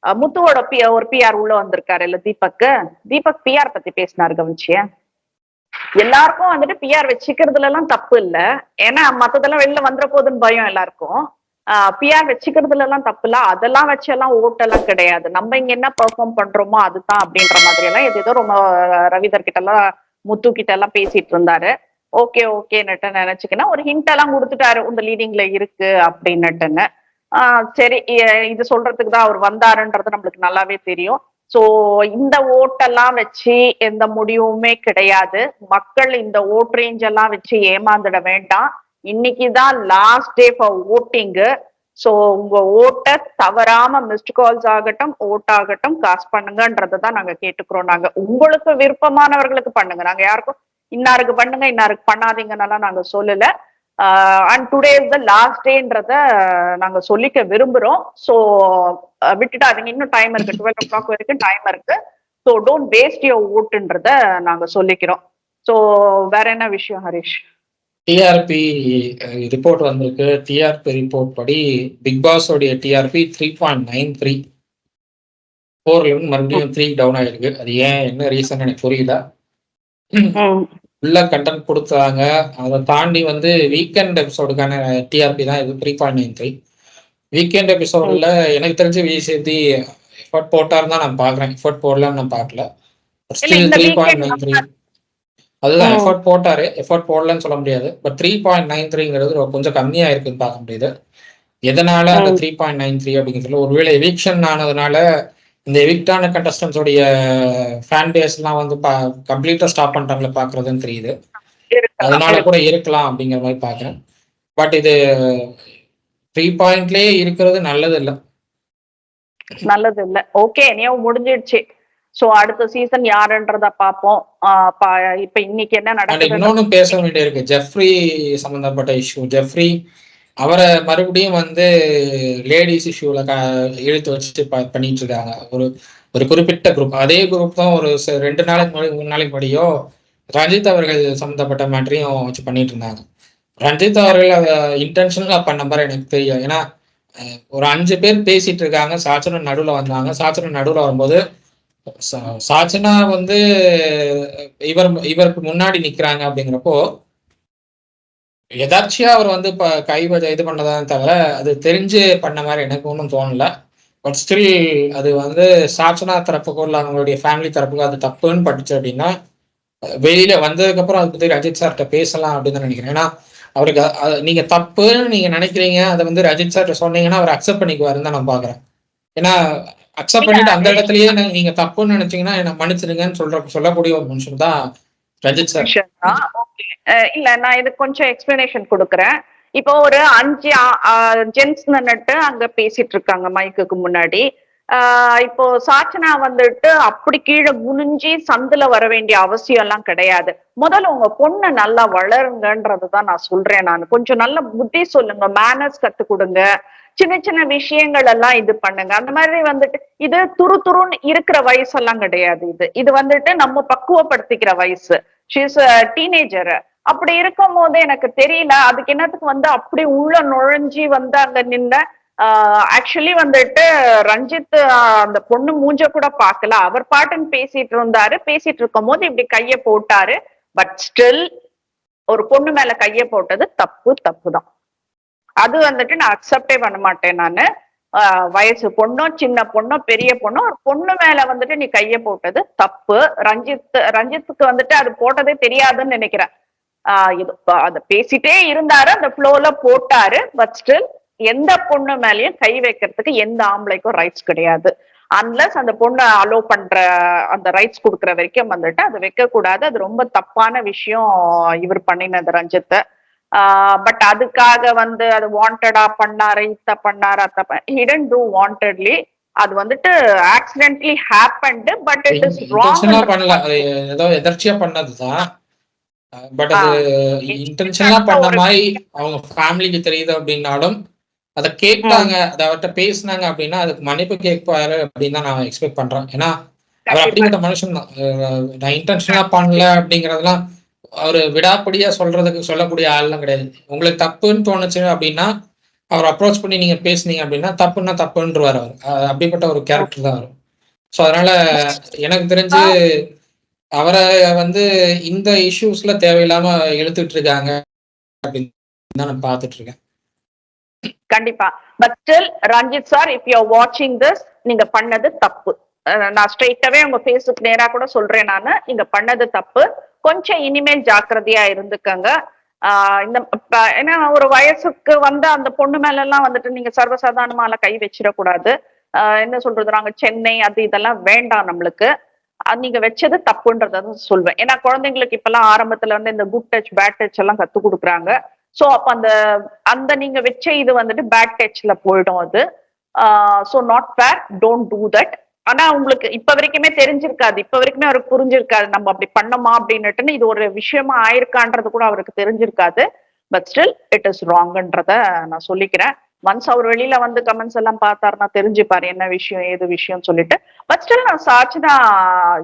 முத்துவோட ஒரு பிஆர் உள்ள வந்திருக்காரு இல்ல, தீபக் பிஆர் பத்தி பேசினாரு, கவனிச்சிய? எல்லாருக்கும் வந்துட்டு பிஆர் வச்சுக்கிறதுல எல்லாம் தப்பு இல்ல, ஏன்னா மத்ததெல்லாம் வெளில வந்துட போகுதுன்னு பயம் எல்லாருக்கும். பிஆர் வச்சுக்கிறதுல எல்லாம் தப்பு இல்ல, அதெல்லாம் வச்சு எல்லாம் ஓட்டெல்லாம் கிடையாது. நம்ம இங்க என்ன பெர்ஃபார்ம் பண்றோமோ அதுதான் அப்படின்ற மாதிரி எல்லாம் ஏதோ ரொம்ப ரவீந்தர் கிட்ட எல்லாம் முத்து கிட்ட எல்லாம் பேசிட்டு இருந்தாரு. ஓகே ஓகேன்னுட்டு நினைச்சுக்கினா ஒரு ஹிண்ட் எல்லாம் கொடுத்துட்டாரு, இந்த லீடிங்ல இருக்கு அப்படின்னுட்டுன்னு. சரி, இது சொல்றதுக்கு தான் அவர் வந்தாருன்றது நம்மளுக்கு நல்லாவே தெரியும். சோ இந்த ஓட்டெல்லாம் வச்சு எந்த முடிவுமே கிடையாது. மக்கள் இந்த ஓட் ரேஞ்ச் எல்லாம் வச்சு ஏமாந்துட வேண்டாம். இன்னைக்குதான் லாஸ்ட் டே ஃபார் ஓட்டிங்கு. சோ உங்க ஓட்ட தவறாம மிஸ்ட் கால்ஸ் ஆகட்டும், ஓட் ஆகட்டும் காசு பண்ணுங்கன்றதை தான் நாங்க கேட்டுக்கிறோம். நாங்க உங்களுக்கு விருப்பமானவர்களுக்கு பண்ணுங்க. நாங்க யாருக்கும் இன்னாருக்கு பண்ணுங்க இன்னாருக்கு பண்ணாதீங்கன்னெல்லாம் நாங்க சொல்லல. And today is the last டேன்றத நாங்க சொல்லிக்க விரும்புறோம். ஸோ விட்டுட்டாதீங்க, இன்னும் டைம் இருக்கு, 12 o'clock வரைக்கும் டைம் இருக்கு. ஸோ டோன்ட் வேஸ்ட் யுவர் ஓட்டுன்றத நாங்க சொல்லிக்கிறோம். ஸோ வேற என்ன விஷயம் ஹரிஷ்? டிஆர்பி ரிப்போர்ட் வந்திருக்கு. டிஆர்பி ரிப்போர்ட் படி பிக் பாஸ் உடைய டிஆர்பி 3.93. 4 மறுபடியும் 3 டவுன் ஆயிருக்கு. அது ஏன், என்ன ரீசன் எனக்கு புரியல. உள்ள கண்டென்ட் கொடுத்தாங்க. அதை தாண்டி வந்து வீக்கெண்ட் எபிசோடுக்கான டிஆர்பி தான் இது 3.93. வீக்கெண்ட் எபிசோட்ல எனக்கு தெரிஞ்சு விசிடி எஃபர்ட் போட்டாருன்னு தான் நான் பாக்குறேன். எஃபர்ட் போடலாம்னு நான் பார்க்கல. ஸ்டில் 3.93. அதுதான் எஃபர்ட் போட்டாரு, எஃபர்ட் போடலன்னு சொல்ல முடியாது. பட் 3.93ங்கிறது கொஞ்சம் கம்மியா இருக்குன்னு பார்க்க முடியுது. எதனால அந்த 3.93 அப்படிங்கிறதுல ஒருவேளை எவிக்ஷன் ஆனதுனால இந்த எவிக்டான கண்டஸ்டன்ஸோடைய ஃபேன் பேஸ் எல்லாம் வந்து கம்ப்ளீட்டா ஸ்டாப் பண்றாங்களே பாக்குறதுன்னு தெரியுது. அதனால கூட இருக்கலாம் அப்படிங்கிற மாதிரி பாக்குறேன். பட் இது 3 பாயிண்ட்லயே இருக்கிறது நல்லது இல்ல. ஓகே, நீ முடிஞ்சிடுச்சு. சோ அடுத்த சீசன் யாருன்றத பாப்போம். இப்ப இன்னைக்கு என்ன நடக்குது, இன்னொன்னு பேச வேண்டியிருக்கு. ஜெஃப்ரி சம்பந்தப்பட்ட இஷ்யூ. ஜெஃப்ரி அவரை மறுபடியும் வந்து லேடிஸ் இஷ்யூல இழுத்து வச்சு பண்ணிட்டு இருக்காங்க. ஒரு குறிப்பிட்ட குரூப். அதே குரூப் தான் ஒரு 2 நாளைக்கு முன்னாடி 3 நாளைக்கு முன்னாடியோ ரஞ்சித் அவர்கள் சம்பந்தப்பட்ட மேட்டரையும் வச்சு பண்ணிட்டு இருந்தாங்க. ரஞ்சித் அவர்கள் அதை இன்டென்ஷனலா பண்ண மாதிரி எனக்கு தெரியும். ஏன்னா ஒரு 5 பேர் பேசிட்டு இருக்காங்க. சாச்சனா நடுவுல வந்தாங்க. சாச்சனா நடுவுல வரும்போது சாச்சனா வந்து இவருக்கு முன்னாடி நிக்கிறாங்க. அப்படிங்கிறப்போ எதாச்சியா அவர் வந்து இது பண்ணதான் தவிர அது தெரிஞ்சு பண்ண மாதிரி எனக்கு ஒன்றும் தோணல. பட் ஸ்டில் அது வந்து சாச்சனா தரப்புக்கோ இல்லை அவங்களுடைய ஃபேமிலி தரப்புக்கோ அது தப்புன்னு பட்டுச்சு அப்படின்னா வெளியில வந்ததுக்கு அப்புறம் அதை பத்தி ரஜித் சார்கிட்ட பேசலாம் அப்படின்னு தான் நினைக்கிறேன். ஏன்னா அவருக்கு நீங்க தப்புன்னு நீங்க நினைக்கிறீங்க, அதை வந்து ரஜித் சார்கிட்ட சொன்னீங்கன்னா அவர் அக்செப்ட் பண்ணிக்குவாருன்னு தான் நான் பாக்குறேன். ஏன்னா அக்செப்ட் பண்ணிட்டு அந்த இடத்துலயே நீங்க தப்புன்னு நினைச்சீங்கன்னா என்ன மன்னிச்சிருங்கன்னு சொல்லக்கூடிய ஒரு மனுஷன் தான் ரஜித் சார். இல்ல, நான் இது கொஞ்சம் எக்ஸ்பிளனேஷன் கொடுக்குறேன். இப்போ ஒரு 5 ஜென்ஸ் நின்னுட்டு அங்க பேசிட்டு இருக்காங்க மைக்குக்கு முன்னாடி. இப்போ சாச்சனா வந்துட்டு அப்படி கீழே குனிஞ்சி சந்துல வர வேண்டிய அவசியம் எல்லாம் கிடையாது. முதல்ல உங்க பொண்ணை நல்லா வளருங்கன்றதுதான் நான் சொல்றேன். நான் கொஞ்சம் நல்ல புத்தி சொல்லுங்க, மேனர்ஸ் கத்து கொடுங்க, சின்ன சின்ன விஷயங்கள் எல்லாம் இது பண்ணுங்க. அந்த மாதிரி வந்துட்டு இது துருன்னு இருக்கிற வயசெல்லாம் கிடையாது. இது வந்துட்டு நம்ம பக்குவப்படுத்திக்கிற வயசு. She's teenager. அப்படி இருக்கும் போது எனக்கு தெரியல அதுக்கு என்னத்துக்கு வந்து அப்படி உள்ள நுழைஞ்சி வந்து அங்க நின்ன. ஆக்சுவலி வந்துட்டு ரஞ்சித் அந்த பொண்ணு மூஞ்ச கூட பாக்கல, அவர் பாட்டுன்னு பேசிட்டு இருந்தாரு. பேசிட்டு இருக்கும் போது இப்படி கைய போட்டாரு. பட் ஸ்டில் ஒரு பொண்ணு மேல கைய போட்டது தப்பு தான். அது வந்துட்டு நான் அக்செப்டே பண்ண மாட்டேன். நானு வயசு பொண்ணோ சின்ன பொண்ணோ பெரிய பொண்ணோ ஒரு பொண்ணு மேல வந்துட்டு நீ கைய போட்டது தப்பு. ரஞ்சித்துக்கு வந்துட்டு அது போட்டதே தெரியாதுன்னு நினைக்கிறேன். அத பேசிட்டே இருந்தாரு, அந்த ஃப்ளோல போட்டாரு. பட் ஸ்டில் எந்த பொண்ணு மேலயும் கை வைக்கிறதுக்கு எந்த ஆம்பளைக்கும் ரைட்ஸ் கிடையாது. அன்லஸ் அந்த பொண்ணு அலோ பண்ற அந்த ரைட்ஸ் கொடுக்குற வரைக்கும் வந்துட்டு அது வைக்க கூடாது. அது ரொம்ப தப்பான விஷயம் இவர் பண்ணினது ரஞ்சித்தை. பட் அதுக்காக வந்து அது வாண்டடா பண்ணாரு, இத்த பண்ணாரு, அத்த ஹிடன் டூ வாண்டட்லி. அது வந்துட்டு accidentally happened. But it is wrong. பண்ணல, ஏதோ எதர்ச்சியா பண்ணதுதான். பட் அது இன்டென்ஷனலா பண்ண மாதிரி அவங்க ஃபேமிலிக்கு தெரியுது அப்படின்னாலும் அதை கேட்டாங்க, அதை அவர்கிட்ட பேசினாங்க அப்படின்னா அதுக்கு மன்னிப்பு கேட்பாரு அப்படின்னு தான் நான் எக்ஸ்பெக்ட் பண்றேன். ஏன்னா அவர் அப்படிப்பட்ட மனுஷன் தான். நான் இன்டென்ஷனலா பண்ணல அப்படிங்கறதெல்லாம் அவரு விடாப்படியா சொல்லக்கூடிய ஆள்லாம் கிடையாது. உங்களுக்கு தப்புன்னு தோணுச்சு அப்படின்னா அவர் அப்ரோச் பண்ணி நீங்க பேசுனீங்க அப்படின்னா தப்புன்னா தப்புன்றுவார் அவர். அப்படிப்பட்ட ஒரு கேரக்டர் தான் அவர். ஸோ அதனால எனக்கு தெரிஞ்சு அவரை வந்து இந்த இஷ்யூஸ்ல தேவையில்லாம இழுத்துட்டு இருக்காங்க அப்படின்னு தான் நான் பார்த்துட்டு இருக்கேன். கண்டிப்பா. But still Ranjith sir, if you are வாட்சிங் திஸ், நீங்க பண்ணது தப்பு. நான் ஸ்ட்ரெயிட்டாவே உங்க ஃபேஸுக்கு நேரா கூட சொல்றேன். நானு நீங்க பண்ணது தப்பு. கொஞ்சம் இனிமேல் ஜாக்கிரதையா இருந்துக்கங்க. இந்த ஏன்னா ஒரு வயசுக்கு வந்து அந்த பொண்ணு மேல எல்லாம் வந்துட்டு நீங்க சர்வசாதாரணமால கை வச்சிடக்கூடாது. என்ன சொல்றது, நாங்க சென்னை அது இதெல்லாம் வேண்டாம் நம்மளுக்கு. நீங்க வச்சது தப்புன்றத சொல்வேன். ஏன்னா குழந்தைங்களுக்கு இப்பெல்லாம் ஆரம்பத்துல வந்து இந்த குட் டச், பேட் டச் எல்லாம் கத்துக் குடுக்குறாங்க. சோ அப்ப அந்த அந்த நீங்க வச்ச இது வந்துட்டு பேட் டச்ல போயிடும் அது. So not fair, don't do that. ஆனா உங்களுக்கு இப்ப வரைக்குமே தெரிஞ்சிருக்காது. இப்ப வரைக்குமே அவருக்கு புரிஞ்சிருக்காது. நம்ம அப்படி பண்ணோமா அப்படின்னுட்டுன்னு இது ஒரு விஷயமா ஆயிருக்கான்றது கூட அவருக்கு தெரிஞ்சிருக்காது. பட் ஸ்டில் இட் இஸ் ராங்ன்றத நான் சொல்லிக்கிறேன். ஒன்ஸ் அவர் வெளியில வந்து கமெண்ட்ஸ் எல்லாம் பார்த்தாருன்னா தெரிஞ்சுப்பாரு என்ன விஷயம் ஏது விஷயம் சொல்லிட்டு. பட் ஸ்டில் நான் சாட்சினா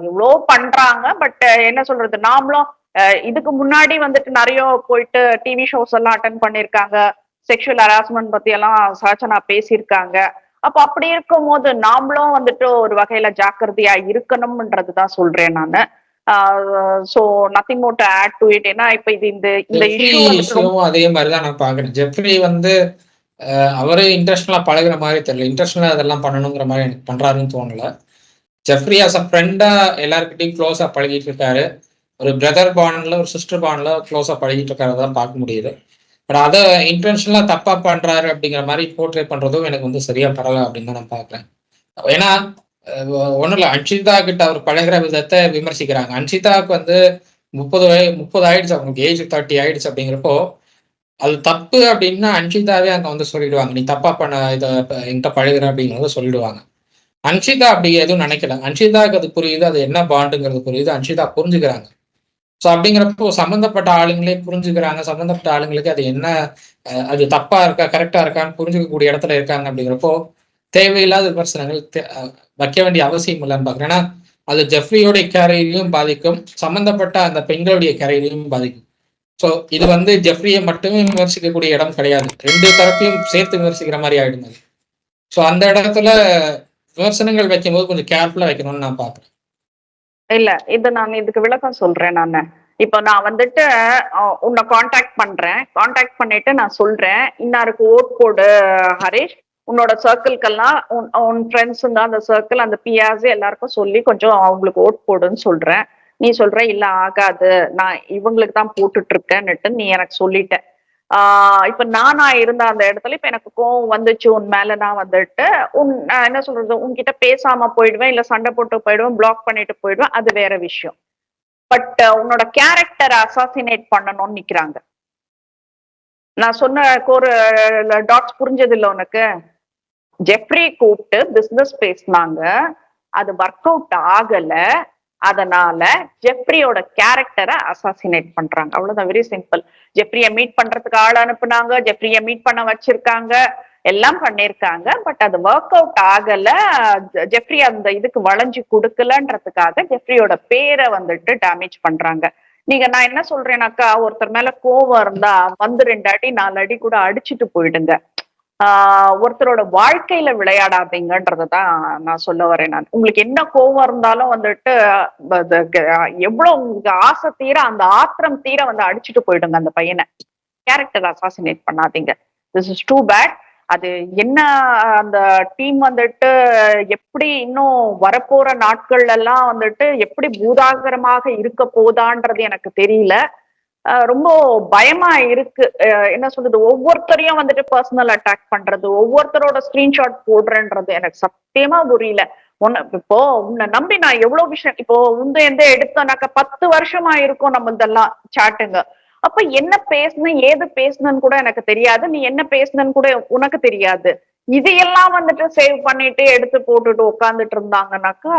எவ்வளோ பண்றாங்க. பட் என்ன சொல்றது, நாமளும் இதுக்கு முன்னாடி வந்துட்டு நிறைய போயிட்டு டிவி ஷோஸ் எல்லாம் அட்டன் பண்ணிருக்காங்க. செக்ஷுவல் ஹராஸ்மெண்ட் பத்தி எல்லாம் சாச்சனா பேசியிருக்காங்க. அப்ப அப்படி இருக்கும் போது நாமளும் வந்துட்டு ஒரு வகையில ஜாக்கிரதையா இருக்கணும்ன்றதுதான் சொல்றேன் நானு. So nothing more to add to it. ஏன்னா இப்ப இது இந்த இந்த ஜெஃப்ரி இஷ்யூ வந்துட்டு இஷ்யூவும் அதே மாதிரிதான் நான் பாக்குறேன். ஜெஃப்ரி வந்து அவரு இன்டர்நேஷனலா பழகுற மாதிரி தெரியல. இன்டர்நேஷனலா அதெல்லாம் பண்ணணுங்கிற மாதிரி எனக்கு பண்றாருன்னு தோணல. ஜெஃப்ரி ஆஸ் அ ஃப்ரெண்டா எல்லாருக்கிட்டையும் க்ளோஸா பழகிட்டு இருக்காரு. ஒரு பிரதர் பாண்ட்ல ஒரு சிஸ்டர் பாண்ட்ல க்ளோஸா பழகிட்டு இருக்காரதான் பார்க்க முடியுது. பட் அதை இன்டென்ஷனலா தப்பா பண்றாரு அப்படிங்கிற மாதிரி போர்ட்ரே பண்றதும் எனக்கு வந்து சரியா பரல அப்படின்னு தான் நான் பாக்குறேன். ஏன்னா ஒண்ணும் இல்ல, அன்ஷிதா கிட்ட அவர் பழகுற விதத்தை விமர்சிக்கிறாங்க. அன்ஷிதாவுக்கு வந்து 30 ஆயிடுச்சு, அவங்களுக்கு ஏஜ் 30 ஆயிடுச்சு. அப்படிங்கிறப்போ அது தப்பு அப்படின்னா அன்ஷிதாவே அங்க வந்து சொல்லிடுவாங்க, நீ தப்பா பண்ண இதை என்கிட்ட பழகுற அப்படிங்கிறத சொல்லிடுவாங்க. அன்ஷிதா அப்படி எதுவும் நினைக்கல. அன்ஷிதாவுக்கு அது புரியுது, அது என்ன பாண்டுங்கிறது புரியுது, அன்ஷிதா புரிஞ்சுக்கிறாங்க. ஸோ அப்படிங்கிறப்போ சம்மந்தப்பட்ட ஆளுங்களே புரிஞ்சுக்கிறாங்க. சம்மந்தப்பட்ட ஆளுங்களுக்கு அது என்ன, அது தப்பா இருக்கா கரெக்டா இருக்கான்னு புரிஞ்சுக்கக்கூடிய இடத்துல இருக்காங்க. அப்படிங்கிறப்போ தேவையில்லாத விமர்சனங்கள் வைக்க வேண்டிய அவசியம் இல்லைன்னு பார்க்குறேன். ஏன்னா அது ஜெஃப்ரியோடைய கேரியரையும் பாதிக்கும், சம்மந்தப்பட்ட அந்த பெண்களுடைய கேரியரையும் பாதிக்கும். ஸோ இது வந்து ஜெஃப்ரியை மட்டுமே விமர்சிக்கக்கூடிய இடம் கிடையாது, ரெண்டு தரப்பையும் சேர்த்து விமர்சிக்கிற மாதிரி ஆயிடும் அது. ஸோ அந்த இடத்துல விமர்சனங்கள் வைக்கும்போது கொஞ்சம் கேர்ஃபுல்லா வைக்கணும்னு நான் பார்க்குறேன். இல்ல இது நான் இதுக்கு விளக்கம் சொல்றேன் நானு. இப்ப நான் வந்துட்டு உன்னை காண்டாக்ட் பண்றேன். காண்டாக்ட் பண்ணிட்டு நான் சொல்றேன், இன்னாருக்கு ஓட் போடு ஹரிஷ். உன்னோட சர்க்கிள்கெல்லாம் உன் ஃப்ரெண்ட்ஸுங்க அந்த சர்க்கிள் அந்த பியாஸ் எல்லாருக்கும் சொல்லி கொஞ்சம் அவங்களுக்கு ஓட் போடுன்னு சொல்றேன். நீ சொல்ற இல்ல ஆகாது, நான் இவங்களுக்கு தான் போட்டுட்டு இருக்கேன்னுட்டு நீ எனக்கு சொல்லிட்ட. இப்ப நானா இருந்த அந்த இடத்துல இப்ப எனக்கு கோவம் வந்துச்சு உன் மேல. நான் வந்துட்டு என்ன சொல்றது, உன்கிட்ட பேசாம போயிடுவேன், இல்ல சண்டை போட்டு போயிடுவேன், பிளாக் பண்ணிட்டு போயிடுவேன், அது வேற விஷயம். பட் உன்னோட கேரக்டர் அசாசினேட் பண்ணணும்னு நிக்கிறாங்க. நான் சொன்ன ஒரு டாட்ஸ் புரிஞ்சது இல்ல உனக்கு? ஜெஃப்ரி கூப்பிட்டு பிசினஸ் பேசினாங்க, அது ஒர்க் அவுட் ஆகல. அதனால ஜெஃப்ரியோட கேரக்டரை அசாசினேட் பண்றாங்க, அவ்வளவுதான், வெரி சிம்பிள். ஜெஃப்ரிய மீட் பண்றதுக்கு ஆள் அனுப்புனாங்க, ஜெஃப்ரிய மீட் பண்ண வச்சிருக்காங்க, எல்லாம் பண்ணிருக்காங்க. பட் அது ஒர்க் அவுட் ஆகல. ஜெஃப்ரி அந்த இதுக்கு வளைஞ்சு கொடுக்கலன்றதுக்காக ஜெஃப்ரியோட பேரை வந்துட்டு டேமேஜ் பண்றாங்க. நீங்க நான் என்ன சொல்றேன்னாக்கா, ஒருத்தர் மேல கோவம் இருந்தா வந்து 2 அடி 4 அடி கூட அடிச்சுட்டு போயிடுங்க. ஒருத்தரோட வாழ்க்கையில விளையாடாதீங்கன்றதான் நான் சொல்ல வரேன். நான் உங்களுக்கு என்ன கோவம் இருந்தாலும் வந்துட்டு எவ்வளவு உங்களுக்கு ஆசை தீர அந்த ஆத்திரம் தீர வந்து அடிச்சுட்டு போயிடுங்க அந்த பையனை. கேரக்டர் அசாசினேட் பண்ணாதீங்க. This is too bad. அது என்ன அந்த டீம் வந்துட்டு எப்படி இன்னும் வரப்போற நாட்கள் எல்லாம் வந்துட்டு எப்படி பூதாகரமாக இருக்க போதான்றது எனக்கு தெரியல. ரொம்ப பயமா இருக்கு. என்ன சொல்றது, ஒவ்வொருத்தரையும் வந்துட்டு பர்சனல் அட்டாக் பண்றது, ஒவ்வொருத்தரோட ஸ்கிரீன்ஷாட் போடுறேன்றது எனக்கு சத்தியமா புரியல. இப்போ உன்னை நம்பி நான் எவ்வளவு விஷயம், இப்போ எந்த எடுத்தோம்னாக்க 10 வருஷமா இருக்கும் நம்ம இதெல்லாம் சாட்டுங்க. அப்ப என்ன பேசணும் ஏது பேசணும்னு கூட எனக்கு தெரியாது, நீ என்ன பேசணும்னு கூட உனக்கு தெரியாது. இதையெல்லாம் வந்துட்டு சேவ் பண்ணிட்டு எடுத்து போட்டுட்டு உட்கார்ந்துட்டு இருந்தாங்கன்னாக்கா,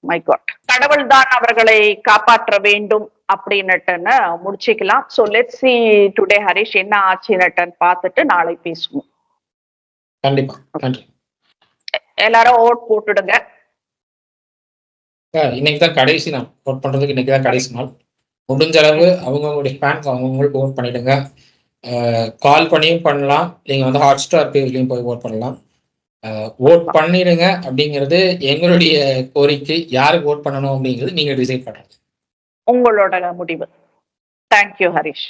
மை காட், கடவுள் தான் அவர்களை காப்பாற்ற வேண்டும் அப்படின்னுட்டுன்னு முடிச்சுக்கலாம். So let's see today Harish என்ன ஆச்சுன்னுட்டு பார்த்துட்டு நாளை பேசுவோம். கண்டிப்பா, நன்றி. எல்லாரும் ஓட் போட்டுடுங்க. இன்னைக்குதான் கடைசி நாள், ஓட் பண்றதுக்கு இன்னைக்குதான் கடைசி நாள். முடிஞ்ச அளவு அவங்கவுங்களுடைய ஃபேன்ஸ் அவங்கவுங்களுக்கு ஓட் பண்ணிடுங்க. கால் பண்ணியும் பண்ணலாம், நீங்க வந்து ஹாட்ஸ்டார் பேஜ்லயும் போய் ஓட் பண்ணலாம். ஓட் பண்ணிடுங்க அப்படிங்கிறது எங்களுடைய கோரிக்கை. யாருக்கு ஓட் பண்ணணும் அப்படிங்கிறது நீங்க டிசைட் பண்ணுறது, உங்களோட முடிவு. தேங்க்யூ ஹரிஷ்.